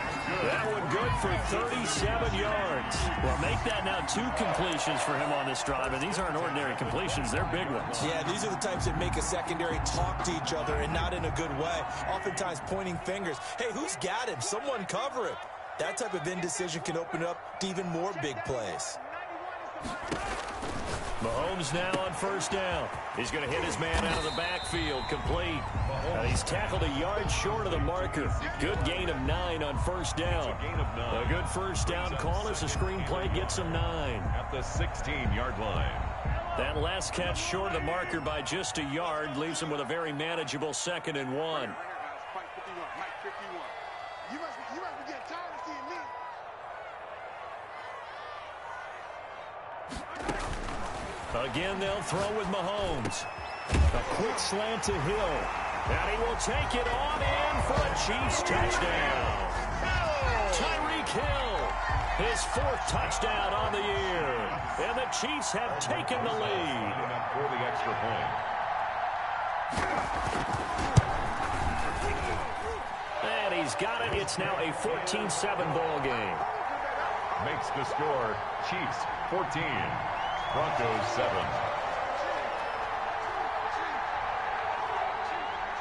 That one good for 37 yards. Well, make that now 2 completions for him on this drive. And these aren't ordinary completions. They're big ones. Yeah, these are the types that make a secondary talk to each other and not in a good way. Oftentimes pointing fingers. Hey, who's got him? Someone cover it. That type of indecision can open up to even more big plays. Mahomes now on first down. He's going to hit his man out of the backfield, complete. And he's tackled a yard short of the marker. Good gain of 9 on first down. A good first down call as the screenplay gets him 9. At the 16-yard line. That last catch short of the marker by just a yard leaves him with a very manageable 2nd and 1. You must be getting tired of seeing me. Again, they'll throw with Mahomes. A quick slant to Hill. And he will take it on in for a Chiefs touchdown. Tyreek Hill, his 4th touchdown on the year. And the Chiefs have taken the lead. For the extra point. And he's got it. It's now a 14-7 ball game. Makes the score Chiefs 14. Broncos 7.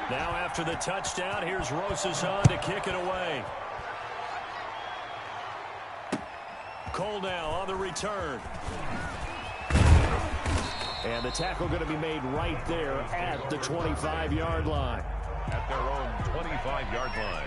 Now after the touchdown, here's Rosas to kick it away. Cole now on the return. And the tackle going to be made right there at the 25-yard line. At their own 25-yard line.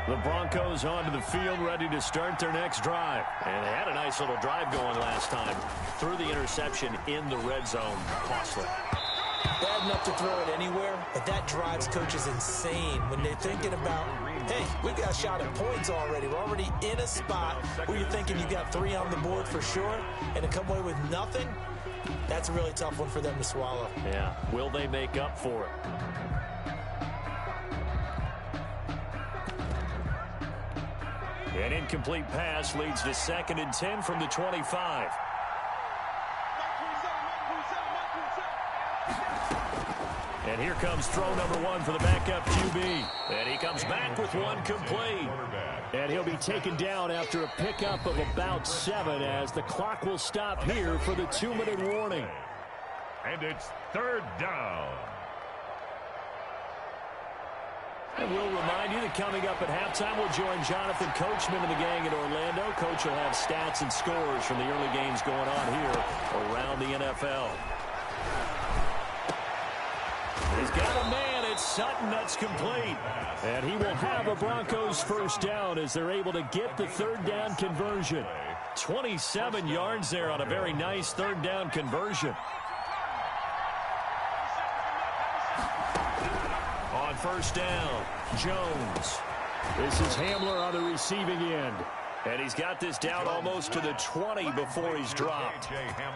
The Broncos onto the field, ready to start their next drive. And they had a nice little drive going last time. Threw the interception in the red zone. Costly. Bad enough to throw it anywhere, but that drives coaches insane when they're thinking about hey, we've got a shot at points already. We're already in a spot where you're thinking you got 3 on the board for sure, and to come away with nothing, that's a really tough one for them to swallow. Yeah, will they make up for it? An incomplete pass leads to 2nd and 10 from the 25. And here comes throw number 1 for the backup QB. And he comes back with 1 complete. And he'll be taken down after a pickup of about 7 as the clock will stop here for the 2-minute warning. And it's 3rd down. And we'll remind you that coming up at halftime, we'll join Jonathan Coachman and the gang in Orlando. Coach will have stats and scores from the early games going on here around the NFL. He's got a man. It's Sutton. That's complete. And he will have a Broncos first down as they're able to get the 3rd down conversion. 27 yards there on a very nice 3rd down conversion. On first down, Jones. This is Hamler on the receiving end. And he's got this down almost to the 20 before he's dropped.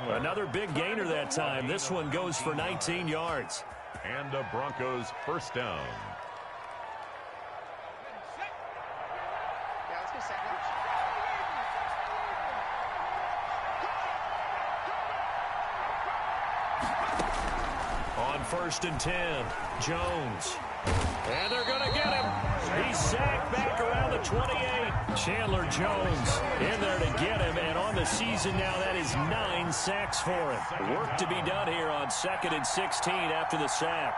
Another big gainer that time. This one goes for 19 yards. And the Broncos first down. On 1st and 10, Jones. And they're going to get him. He's sacked back around the 28. Chandler Jones in there to get him. And on the season now, that is 9 sacks for him. Work to be done here on 2nd and 16 after the sack.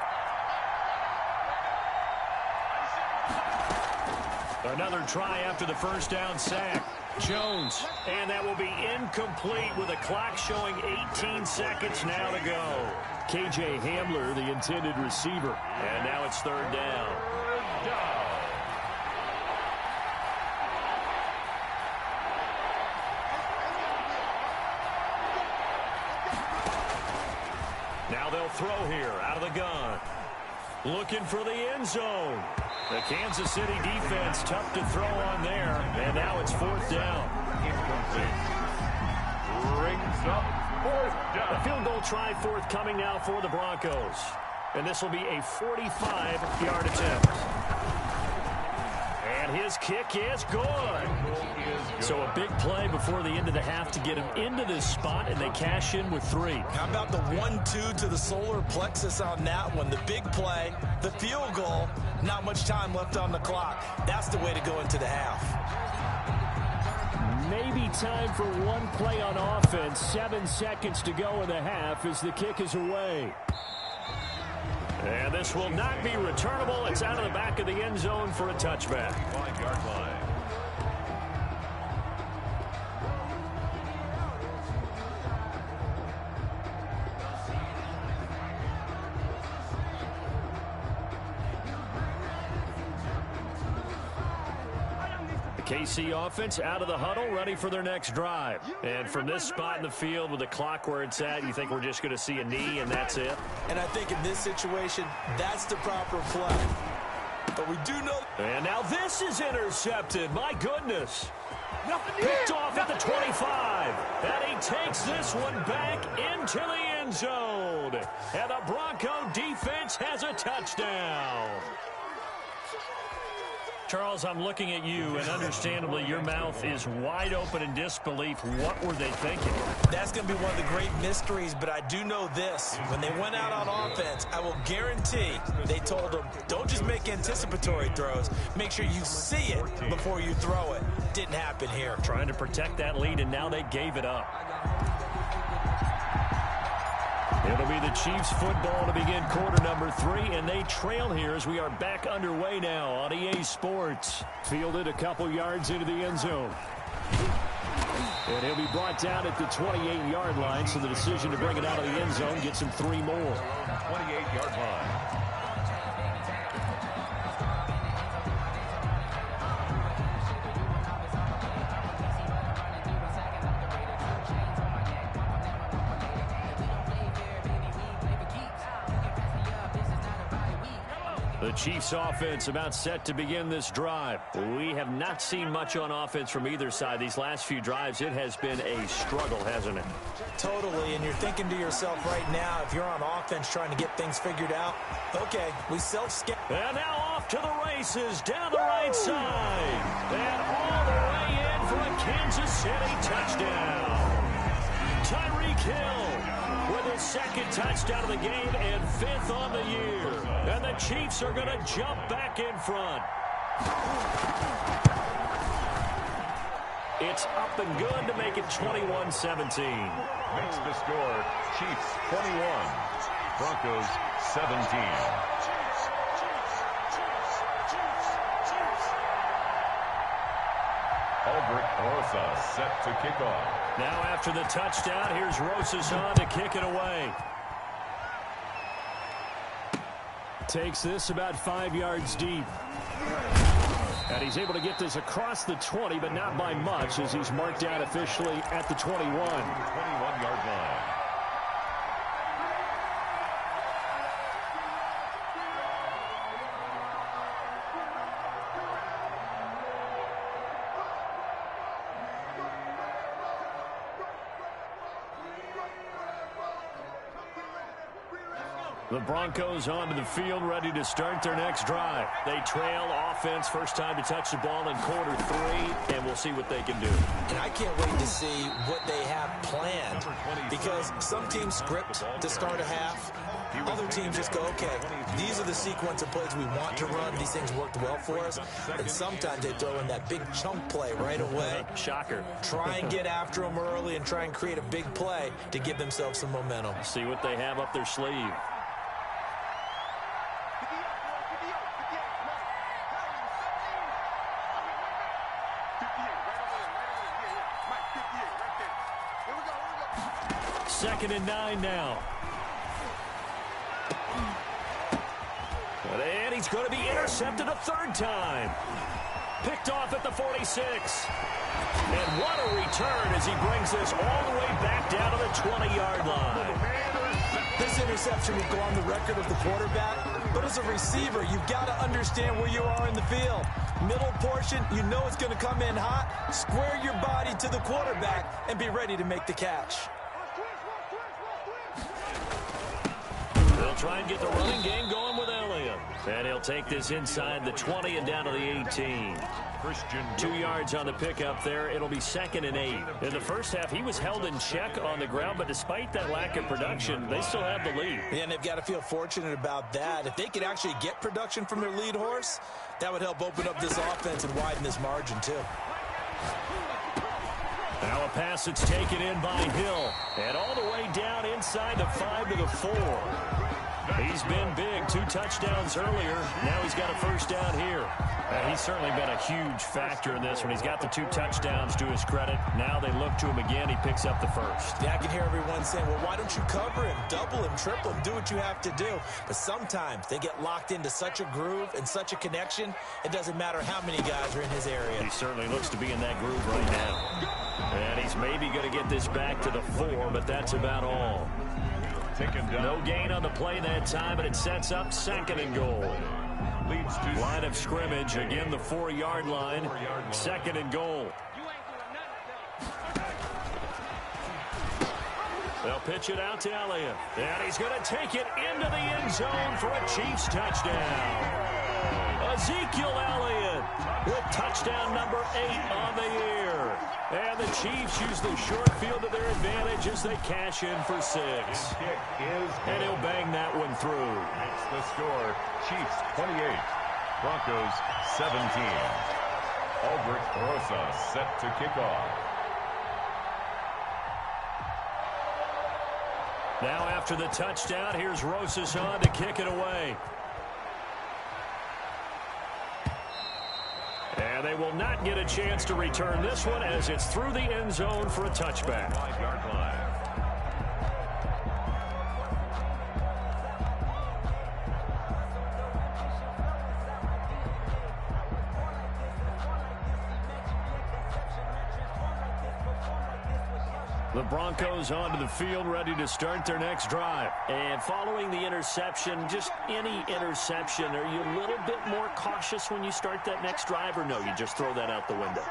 Another try after the first down sack. Jones. And that will be incomplete with a clock showing 18 seconds now to go. KJ Hamler, the intended receiver. And now it's 3rd down. Now they'll throw here out of the gun. Looking for the end zone. The Kansas City defense tough to throw on there. And now it's 4th down. Brings up 4th down. A field goal try forthcoming now for the Broncos. And this will be a 45-yard attempt. And his kick is good. So a big play before the end of the half to get him into this spot, and they cash in with 3. How about the 1-2 to the solar plexus on that one? The big play, the field goal, not much time left on the clock. That's the way to go into the half. Maybe time for one play on offense. 7 seconds to go in the half as the kick is away. And this will not be returnable. It's out of the back of the end zone for a touchback. 5-yard line. KC offense out of the huddle, ready for their next drive. And from this spot in the field with the clock where it's at, you think we're just going to see a knee and that's it? And I think in this situation, that's the proper play. But we do know... And now this is intercepted. My goodness. Picked off at the 25. And he takes this one back into the end zone. And the Bronco defense has a touchdown. Charles, I'm looking at you, and understandably, your mouth is wide open in disbelief. What were they thinking? That's going to be one of the great mysteries, but I do know this. When they went out on offense, I will guarantee they told them, don't just make anticipatory throws. Make sure you see it before you throw it. Didn't happen here. Trying to protect that lead, and now they gave it up. It'll be the Chiefs football to begin quarter number 3, and they trail here as we are back underway now on EA Sports. Fielded a couple yards into the end zone. And he'll be brought down at the 28-yard line, so the decision to bring it out of the end zone gets him 3 more. 28-yard line. The Chiefs offense about set to begin this drive. We have not seen much on offense from either side. These last few drives, it has been a struggle, hasn't it? Totally, and you're thinking to yourself right now, if you're on offense trying to get things figured out, okay, we self-scan. And now off to the races, down the right side. And all the way in for a Kansas City touchdown. Tyreek Hill with his second touchdown of the game and 5th on the year. And the Chiefs are going to jump back in front. It's up and good to make it 21-17. Makes the score Chiefs 21, Broncos 17. Albert Rosa set to kick off. Now after the touchdown, here's Rosas on to kick it away. Takes this about 5 yards deep. And he's able to get this across the 20, but not by much, as he's marked out officially at the 21. 21-yard line. The Broncos onto the field, ready to start their next drive. They trail offense, first time to touch the ball in quarter 3, and we'll see what they can do. And I can't wait to see what they have planned, because some teams script to start a half. Other teams just go, okay, these are the sequence of plays we want to run. These things worked well for us. And sometimes they throw in that big chunk play right away. Shocker. Try and get after them early and try and create a big play to give themselves some momentum. See what they have up their sleeve. Second and 9 now. And he's going to be intercepted a 3rd time. Picked off at the 46. And what a return as he brings this all the way back down to the 20-yard line. This interception will go on the record of the quarterback, but as a receiver, you've got to understand where you are in the field. Middle portion, you know it's going to come in hot. Square your body to the quarterback and be ready to make the catch. They'll try and get the running game going with Elliott. And he'll take this inside the 20 and down to the 18. 2 yards on the pickup there. It'll be 2nd and 8. In the first half, he was held in check on the ground, but despite that lack of production, they still have the lead. And they've got to feel fortunate about that. If they could actually get production from their lead horse, that would help open up this offense and widen this margin too. Now a pass that's taken in by Hill. And all the way down inside the 5 to the 4. He's been big. 2 touchdowns earlier. Now he's got a first down here. He's certainly been a huge factor in this one. He's got the 2 touchdowns to his credit. Now they look to him again. He picks up the first. Yeah, I can hear everyone saying, well, why don't you cover him, double him, triple him, do what you have to do. But sometimes they get locked into such a groove and such a connection, it doesn't matter how many guys are in his area. He certainly looks to be in that groove right now. And he's maybe going to get this back to the 4, but that's about all. No gain on the play that time, and it sets up 2nd and goal. Leads to line of scrimmage, again the 4-yard line, 2nd and goal. They'll pitch it out to Elliott, and he's going to take it into the end zone for a Chiefs touchdown. Ezekiel Elliott with touchdown number 8 on the year. And the Chiefs use the short field to their advantage as they cash in for 6. And he'll bang that one through. Makes the score Chiefs 28, Broncos 17. Albert Rosa set to kick off. Now after the touchdown, here's Rosas on to kick it away. And they will not get a chance to return this one as it's through the end zone for a touchback. 5-yard line. The Broncos onto the field, ready to start their next drive. And following the interception, just any interception, are you a little bit more cautious when you start that next drive, or no, you just throw that out the window?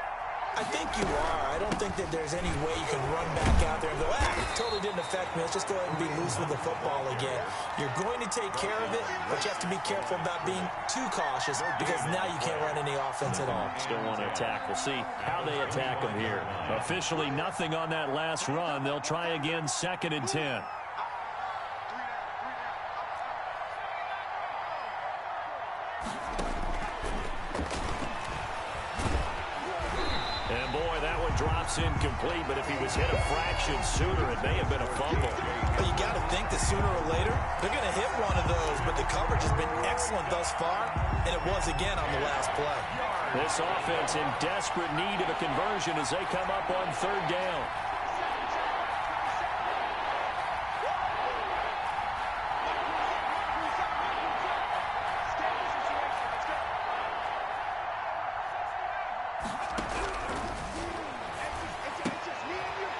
I think you are. I don't think that there's any way you can run back out there and go, it totally didn't affect me. Let's just go ahead and be loose with the football again. You're going to take care of it, but you have to be careful about being too cautious because now you can't run any offense at all. Still want to attack. We'll see how they attack them here. Officially nothing on that last run. They'll try again, 2nd and 10. And boy, that one drops incomplete, but if he was hit a fraction sooner, it may have been a fumble. But you got to think that sooner or later, they're going to hit one of those, but the coverage has been excellent thus far, and it was again on the last play. This offense in desperate need of a conversion as they come up on 3rd down.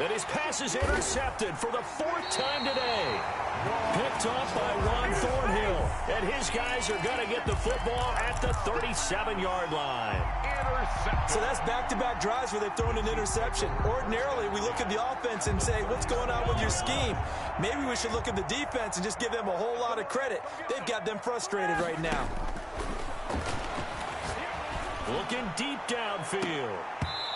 And his pass is intercepted for the 4th time today. Picked off by Ron Thornhill. And his guys are going to get the football at the 37-yard line. So that's back-to-back drives where they've thrown an interception. Ordinarily, we look at the offense and say, what's going on with your scheme? Maybe we should look at the defense and just give them a whole lot of credit. They've got them frustrated right now. Looking deep downfield.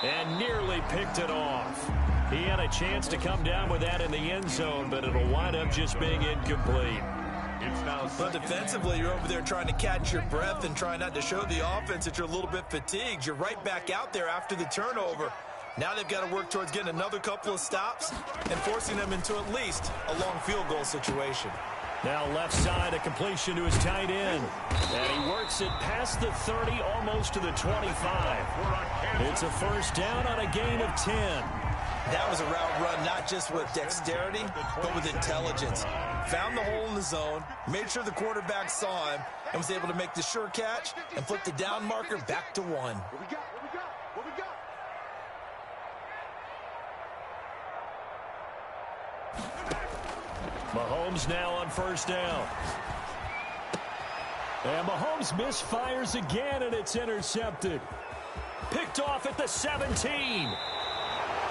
And nearly picked it off. He had a chance to come down with that in the end zone, but it'll wind up just being incomplete. But defensively, you're over there trying to catch your breath and trying not to show the offense that you're a little bit fatigued. You're right back out there after the turnover. Now they've got to work towards getting another couple of stops and forcing them into at least a long field goal situation. Now left side, a completion to his tight end. And he works it past the 30, almost to the 25. It's a 1st down on a gain of 10. That was a route run not just with dexterity, but with intelligence. Found the hole in the zone, made sure the quarterback saw him, and was able to make the sure catch and flip the down marker back to 1. What we got? What we got? Mahomes now on 1st down. And Mahomes misfires again, and it's intercepted. Picked off at the 17.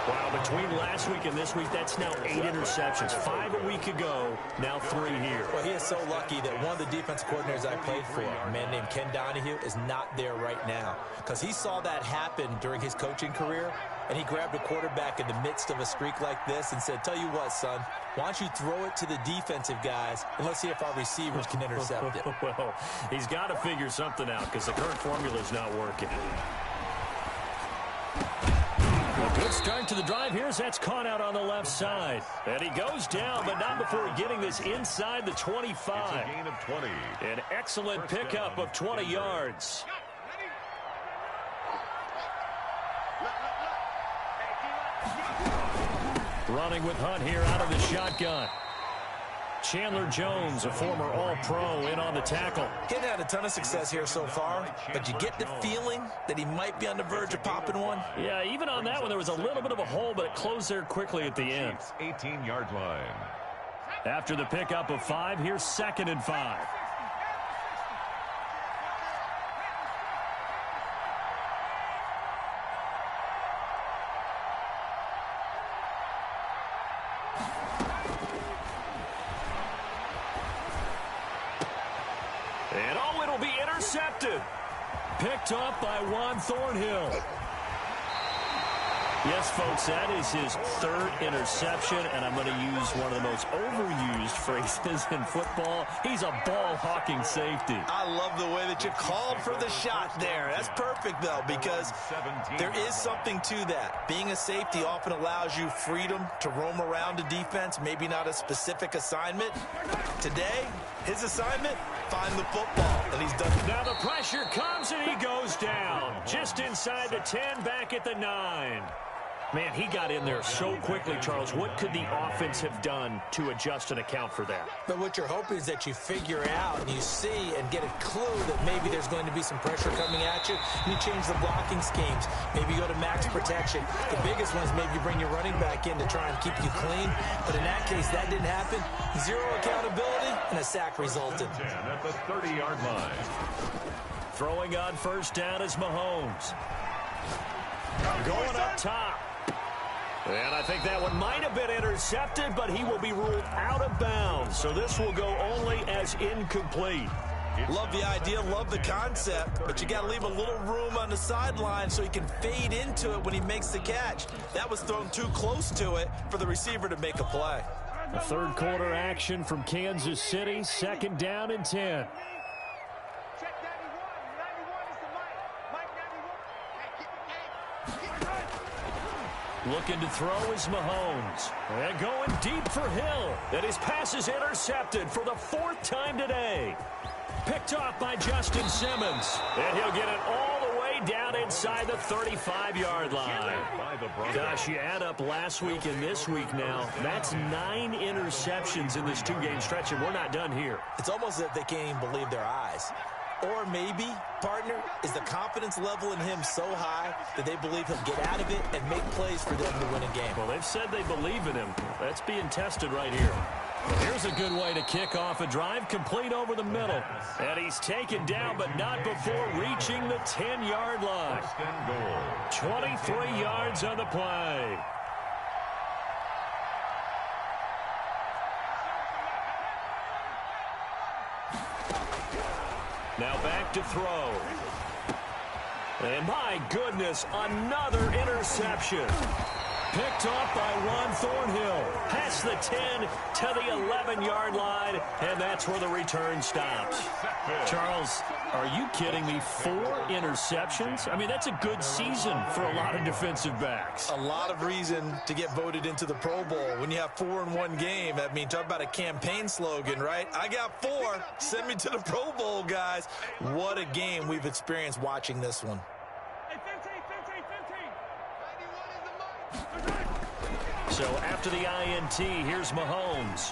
Wow, between last week and this week, that's now 8 interceptions. 5 a week ago, now 3 here. Well, he is so lucky that one of the defense coordinators I played for, a man named Ken Donahue, is not there right now. Because he saw that happen during his coaching career, and he grabbed a quarterback in the midst of a streak like this and said, tell you what, son, why don't you throw it to the defensive guys, and let's see if our receivers can intercept it. Well, he's got to figure something out because the current formula is not working. A good start to the drive here as that's caught out on the left side. And he goes down, but not before getting this inside the 25. It's a gain of 20. An excellent pickup of 20 yards. Running with Hunt here out of the shotgun. Chandler Jones, a former All-Pro, in on the tackle. He hasn't had a ton of success here so far, but you get the feeling that he might be on the verge of popping one. Yeah, even on that one, there was a little bit of a hole, but it closed there quickly at the end. 18-yard line. After the pickup of 5, here's 2nd and 5. And oh, it'll be intercepted. Picked up by Juan Thornhill. Yes, folks, that is his 3rd interception, and I'm going to use one of the most overused phrases in football. He's a ball-hawking safety. I love the way that you called for the shot there. That's perfect, though, because there is something to that. Being a safety often allows you freedom to roam around a defense, maybe not a specific assignment. Today, his assignment, find the football, and he's done it. Now the pressure comes, and he goes down. Just inside the 10, back at the 9. Man, he got in there so quickly, Charles. What could the offense have done to adjust and account for that? But what you're hoping is that you figure out and you see and get a clue that maybe there's going to be some pressure coming at you, and you change the blocking schemes. Maybe you go to max protection. The biggest one is maybe you bring your running back in to try and keep you clean. But in that case, that didn't happen. Zero accountability, and a sack resulted. 10 at the 30-yard line. Throwing on first down is Mahomes. Going up top. And I think that one might have been intercepted, but he will be ruled out of bounds. So this will go only as incomplete. Love the idea, love the concept, but you got to leave a little room on the sideline so he can fade into it when he makes the catch. That was thrown too close to it for the receiver to make a play. A third quarter action from Kansas City, second down and 10. Check 91. 91 is the Mike. Mike 91. Looking to throw is Mahomes. And going deep for Hill. And his pass is intercepted for the fourth time today. Picked off by Justin Simmons. And he'll get it all the way down inside the 35-yard line. Gosh, you add up last week and this week now. That's 9 interceptions in this two-game stretch, and we're not done here. It's almost as if they can't even believe their eyes. Or maybe, partner, is the confidence level in him so high that they believe he'll get out of it and make plays for them to win a game. Well, they've said they believe in him. That's being tested right here. Here's a good way to kick off a drive, complete over the middle. And he's taken down, but not before reaching the 10-yard line. 23 yards on the play. Now back to throw. And my goodness, another interception. Picked off by Ron Thornhill. Past the 10 to the 11-yard line, and that's where the return stops. Charles, are you kidding me? 4 interceptions? I mean, that's a good season for a lot of defensive backs. A lot of reason to get voted into the Pro Bowl. When you have 4 in one game, I mean, talk about a campaign slogan, right? I got 4. Send me to the Pro Bowl, guys. What a game we've experienced watching this one. So after the INT, here's Mahomes.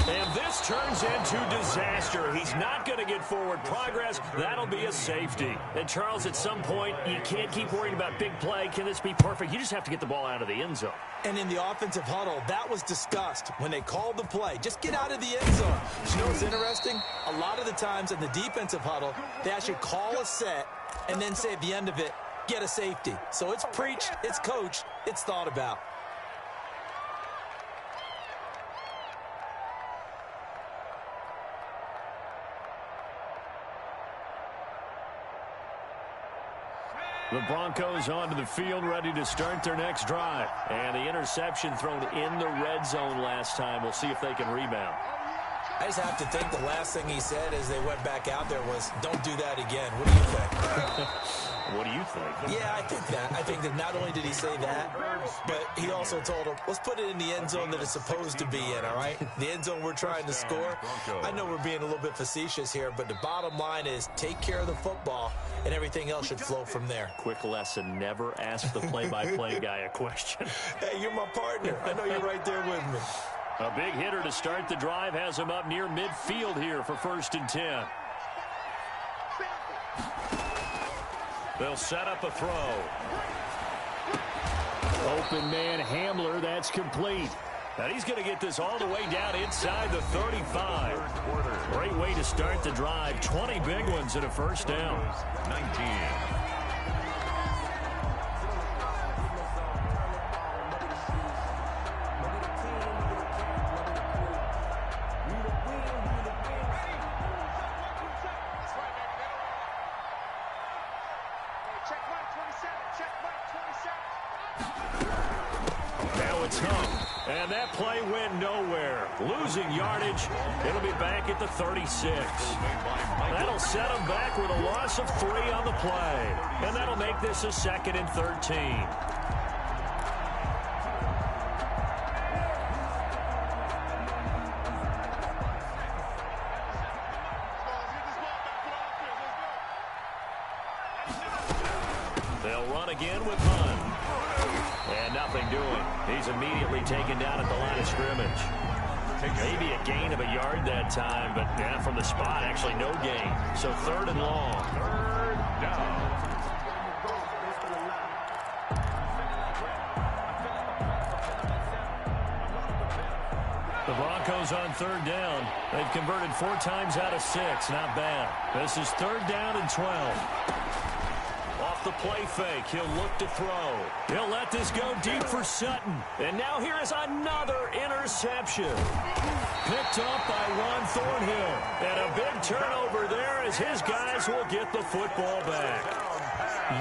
And this turns into disaster. He's not going to get forward progress. That'll be a safety. And, Charles, at some point, you can't keep worrying about big play. Can this be perfect? You just have to get the ball out of the end zone. And in the offensive huddle, that was discussed when they called the play. Just get out of the end zone. But you know what's interesting? A lot of the times in the defensive huddle, they actually call a set and then say at the end of it, get a safety. So it's preached, it's coached, it's thought about. The Broncos onto the field, ready to start their next drive. And the interception thrown in the red zone last time. We'll see if they can rebound. I just have to think the last thing he said as they went back out there was, don't do that again. What do you think? What do you think? Yeah, I think that. I think that not only did he say that, but he also told him, let's put it in the end zone that it's supposed to be in, all right? The end zone we're trying to score. I know we're being a little bit facetious here, but the bottom line is take care of the football, and everything else should flow from there. Quick lesson, never ask the play-by-play guy a question. Hey, you're my partner. I know you're right there with me. A big hitter to start the drive has him up near midfield here for 1st and 10. They'll set up a throw. Open man Hamler, that's complete. And he's going to get this all the way down inside the 35. Great way to start the drive. 20 big ones and a first down. 19. And that play went nowhere. Losing yardage. It'll be back at the 36. That'll set them back with a loss of 3 on the play. And that'll make this a 2nd and 13. They'll run again with Hunt. And nothing doing. He's immediately taken down at the line of scrimmage. Maybe a gain of a yard that time, but yeah, from the spot, actually no gain. So 3rd and long. 3rd down. The Broncos on 3rd down. They've converted 4 times out of 6. Not bad. This is 3rd down and 12. Off the play fake, he'll look to throw. He'll let this go deep for Sutton. And now here is another interception. Picked up by Juan Thornhill. And a big turnover there as his guys will get the football back.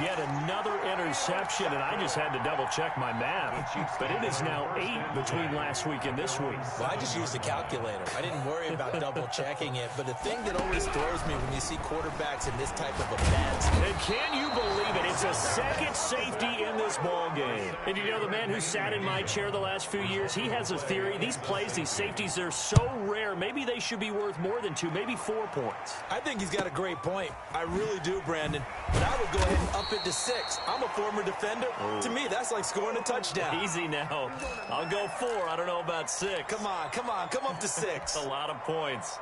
Yet another interception, and I just had to double-check my math. But it is now 8 between last week and this week. Well, I just used a calculator. I didn't worry about double-checking it. But the thing that always throws me when you see quarterbacks in this type of event. And can you believe it? It's a second safety in this ball game. And you know, the man who sat in my chair the last few years, he has a theory. These plays, these safeties, they're so rare. Maybe they should be worth more than 2, maybe 4 points. I think he's got a great point. I really do, Brandon. But I would go ahead and up it to 6. I'm a former defender. To me, that's like scoring a touchdown. Easy now. I'll go 4. I don't know about 6. Come on, come on. Come up to 6. A lot of points.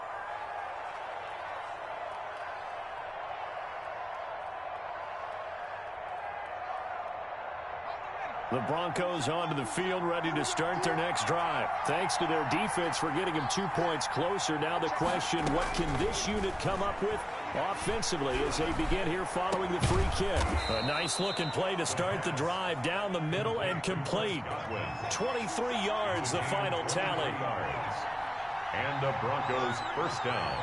The Broncos onto the field, ready to start their next drive. Thanks to their defense for getting them 2 points closer. Now the question, what can this unit come up with offensively as they begin here following the free kick? A nice-looking play to start the drive down the middle and complete. 23 yards, the final tally. And the Broncos first down.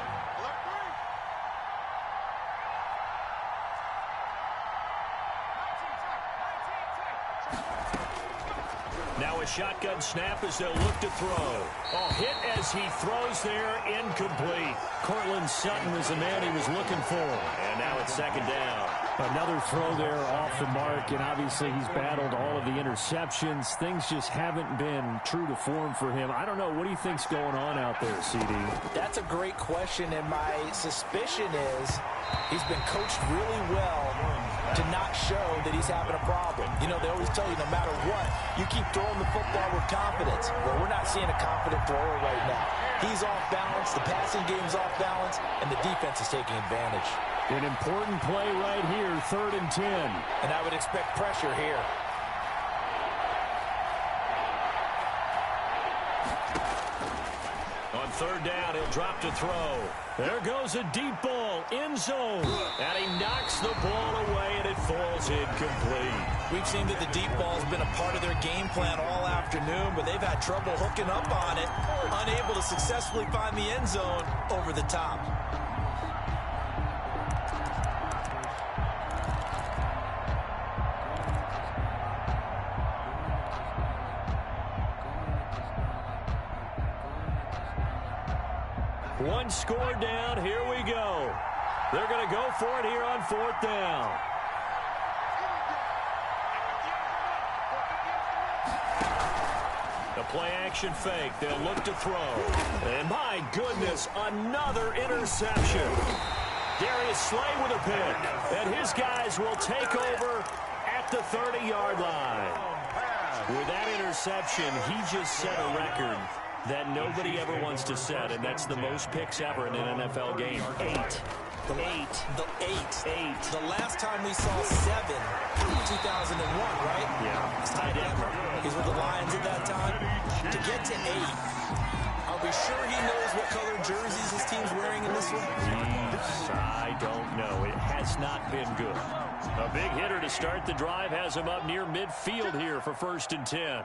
Now a shotgun snap as they'll look to throw. Oh, hit as he throws there, incomplete. Cortland Sutton was the man he was looking for. And now it's 2nd down. Another throw there off the mark, and obviously he's battled all of the interceptions. Things just haven't been true to form for him. I don't know. What do you think's going on out there, CD? That's a great question, and my suspicion is he's been coached really well to not show that he's having a problem. You know, they always tell you no matter what, you keep throwing the football with confidence. Well, we're not seeing a confident thrower right now. He's off balance, the passing game's off balance, and the defense is taking advantage. An important play right here, 3rd and 10. And I would expect pressure here. On 3rd down, he'll drop to throw. There goes a deep ball, end zone. And he knocks the ball away, and it falls incomplete. We've seen that the deep ball has been a part of their game plan all afternoon, but they've had trouble hooking up on it, unable to successfully find the end zone over the top. One score down. Here we go. They're going to go for it here on 4th down. The play-action fake. They'll look to throw. And my goodness, another interception. Darius Slay with a pick. And his guys will take over at the 30-yard line. With that interception, he just set a record that nobody ever wants to set, and that's the most picks ever in an NFL game. 8. The last time we saw 7, 2001, right? Yeah. It's tied in. He's with the Lions at that time. To get to 8, are we sure he knows what color jerseys his team's wearing in this one? I don't know. It has not been good. A big hitter to start the drive has him up near midfield here for 1st and 10.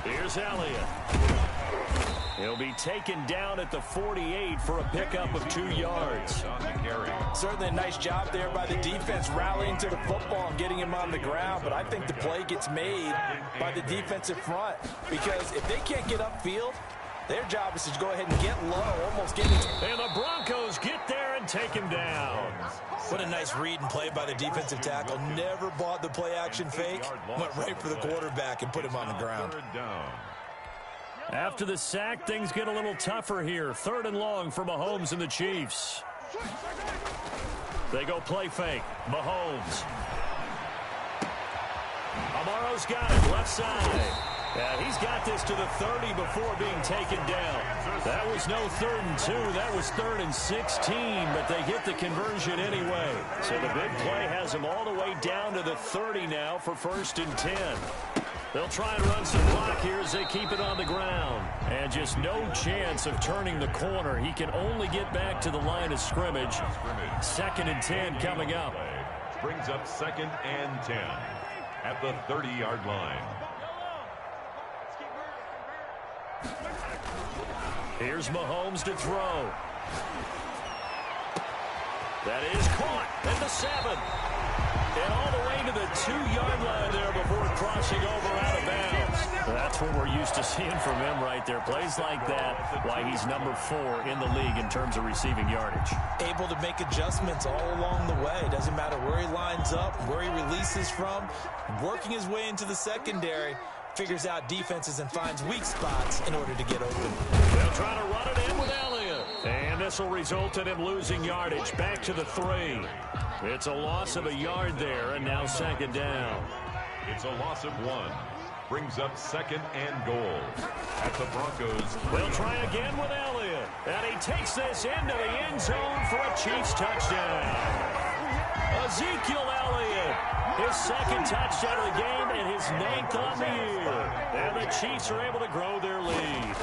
Here's Elliott. He'll be taken down at the 48 for a pickup of 2 yards. Certainly a nice job there by the defense rallying to the football and getting him on the ground, but I think the play gets made by the defensive front because if they can't get upfield, their job is to go ahead and get low, almost get into. And the Broncos get there and take him down. What a nice read and play by the defensive tackle. Never bought the play-action fake. Went right for the quarterback and put him on the ground. After the sack, things get a little tougher here. 3rd and long for Mahomes and the Chiefs. They go play fake. Mahomes. Broncos got it left side. And he's got this to the 30 before being taken down. That was no 3rd and 2. That was 3rd and 16, but they get the conversion anyway. So the big play has them all the way down to the 30 now for 1st and 10. They'll try and run some clock here as they keep it on the ground. And just no chance of turning the corner. He can only get back to the line of scrimmage. 2nd and 10 coming up. Brings up 2nd and 10 at the 30-yard line. Here's Mahomes to throw. That is caught at the 7. And all the way to the 2-yard line there before crossing over out of bounds. That's what we're used to seeing from him right there. Plays like that, why he's number 4 in the league in terms of receiving yardage. Able to make adjustments all along the way. Doesn't matter where he lines up, where he releases from. Working his way into the secondary. Figures out defenses and finds weak spots in order to get open. They'll try to run it in with Elliott. And this will result in him losing yardage back to the 3. It's a loss of a yard there, and now 2nd down. It's a loss of 1. Brings up 2nd and goal at the Broncos. They'll try again with Elliott. And he takes this into the end zone for a Chiefs touchdown. Ezekiel Elliott, his 2nd touchdown of the game and his 9th on the year. And the Chiefs are able to grow their lead.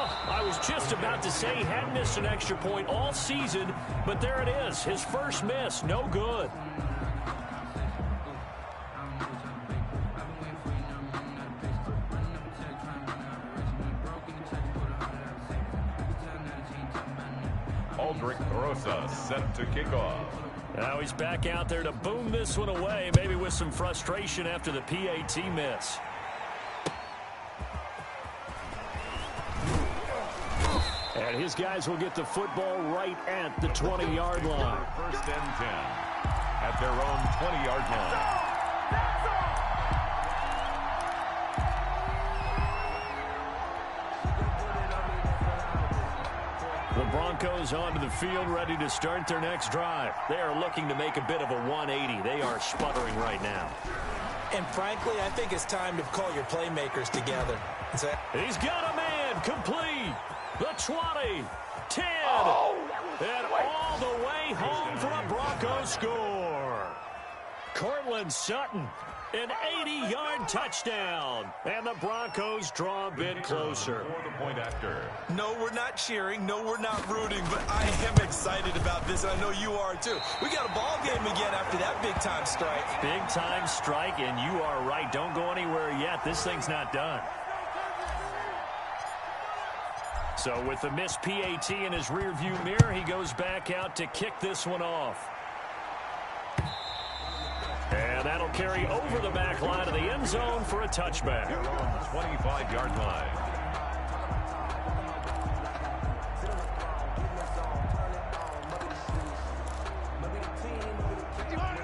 I was just about to say he hadn't missed an extra point all season, but there it is. His first miss, no good. Aldrich Rosa set to kick off. Now he's back out there to boom this one away, maybe with some frustration after the PAT miss. And his guys will get the football right at the 20-yard line. 1st and 10 at their own 20-yard line. The Broncos onto the field, ready to start their next drive. They are looking to make a bit of a 180. They are sputtering right now. And frankly, I think it's time to call your playmakers together. He's got a man, complete. The 20, 10, and all the way home for a Broncos score. Cortland Sutton, an 80-yard touchdown. And the Broncos draw a bit closer. For the point after. No, we're not cheering. No, we're not rooting. But I am excited about this. I know you are, too. We got a ball game again after that big-time strike. Big-time strike, and you are right. Don't go anywhere yet. This thing's not done. So with the missed PAT in his rearview mirror, he goes back out to kick this one off. And that'll carry over the back line of the end zone for a touchback. 25-yard line.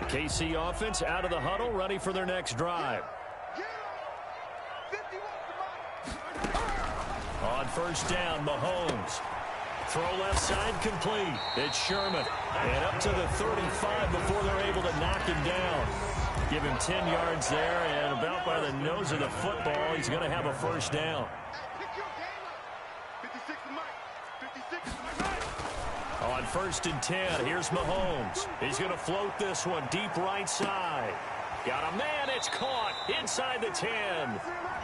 KC offense out of the huddle, ready for their next drive. On 1st down, Mahomes. Throw left side complete. It's Sherman. And up to the 35 before they're able to knock him down. Give him 10 yards there, and about by the nose of the football, he's going to have a 1st down. On 1st and 10, here's Mahomes. He's going to float this one deep right side. Got a man, it's caught inside the 10.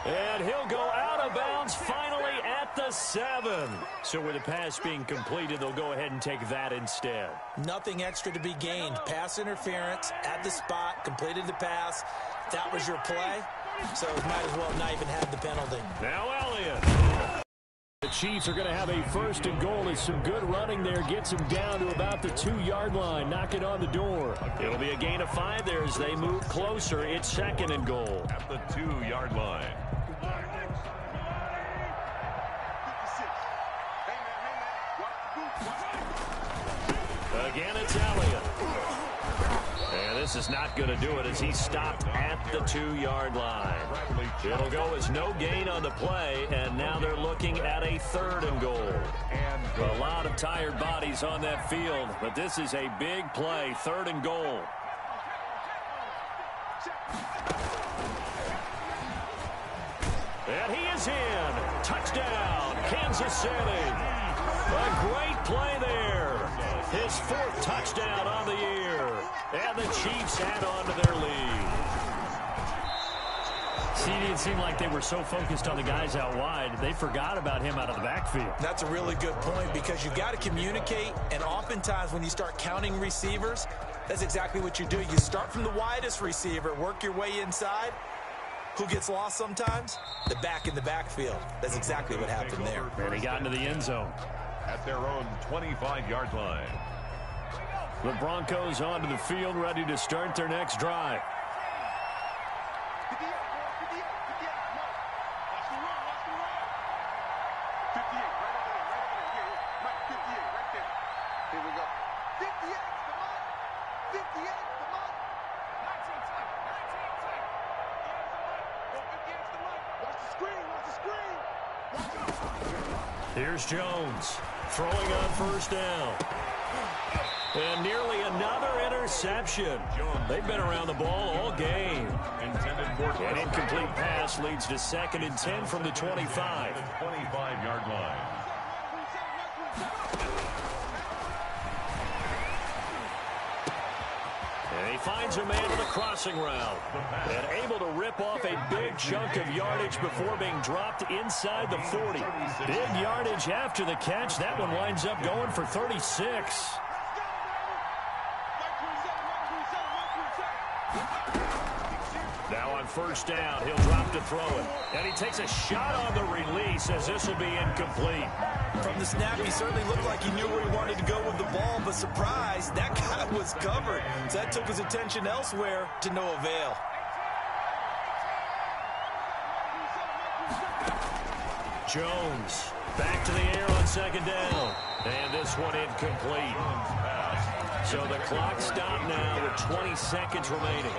And he'll go out of bounds finally at the 7. So with the pass being completed, they'll go ahead and take that instead. Nothing extra to be gained. Pass interference at the spot, completed the pass. That was your play, so might as well not even have the penalty. Now Elliott. The Chiefs are going to have a 1st and goal as some good running there gets him down to about the 2-yard line, knocking on the door. It'll be a gain of 5 there as they move closer. It's 2nd and goal. At the 2-yard line. Again, it's Elliott. And this is not going to do it as he stopped at the 2-yard line. It'll go as no gain on the play, and now they're looking at a 3rd and goal. A lot of tired bodies on that field, but this is a big play, 3rd and goal. And he is in. Touchdown, Kansas City. A great play there. His 4th touchdown on the year. And the Chiefs add on to their lead. See, it seemed like they were so focused on the guys out wide, they forgot about him out of the backfield. That's a really good point because you've got to communicate, and oftentimes when you start counting receivers, that's exactly what you do. You start from the widest receiver, work your way inside. Who gets lost sometimes? The back in the backfield. That's exactly what happened there. And he got into the end zone. At their own 25-yard line. The Broncos onto the field, ready to start their next drive. Here's Jones throwing on first down. And nearly another interception. They've been around the ball all game. An incomplete pass leads to 2nd and 10 from the 25. 25-yard line. And he finds a man on the crossing route. And able to rip off a big chunk of yardage before being dropped inside the 40. Big yardage after the catch. That one winds up going for 36. Now on first down, he'll drop to throw it. And he takes a shot on the release as this will be incomplete. From the snap, he certainly looked like he knew where he wanted to go with the ball, but surprise, that guy was covered. So that took his attention elsewhere to no avail. Jones back to the air on 2nd down. And this one incomplete. So the clock stopped now with 20 seconds remaining.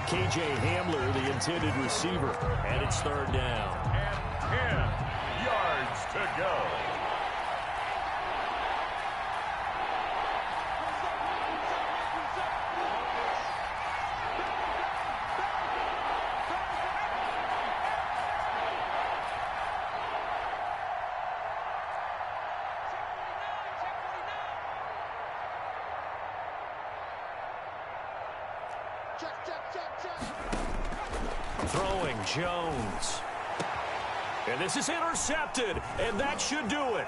K.J. Hamler, the intended receiver, and it's 3rd down. And 10 yards to go. Throwing Jones. And this is intercepted, and that should do it.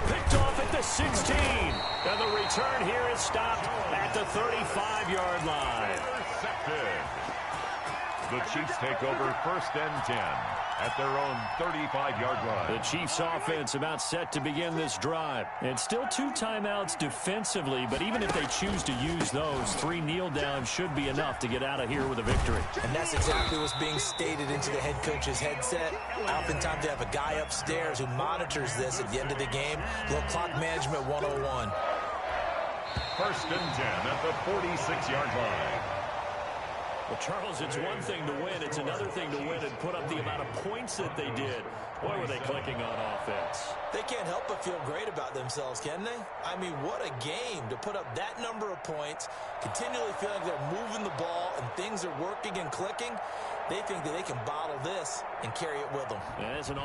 Picked off at the 16. And the return here is stopped at the 35-yard line. Intercepted. The Chiefs take over 1st and 10 at their own 35-yard line. The Chiefs offense about set to begin this drive. And still 2 timeouts defensively, but even if they choose to use those, 3 kneel downs should be enough to get out of here with a victory. And that's exactly what's being stated into the head coach's headset. Oftentimes they have a guy upstairs who monitors this at the end of the game. Little clock management 101. 1st and 10 at the 46-yard line. Well, Charles, it's one thing to win. It's another thing to win and put up the amount of points that they did. Boy, were they clicking on offense. They can't help but feel great about themselves, can they? I mean, what a game to put up that number of points, continually feeling like they're moving the ball and things are working and clicking. They think that they can bottle this and carry it with them. As an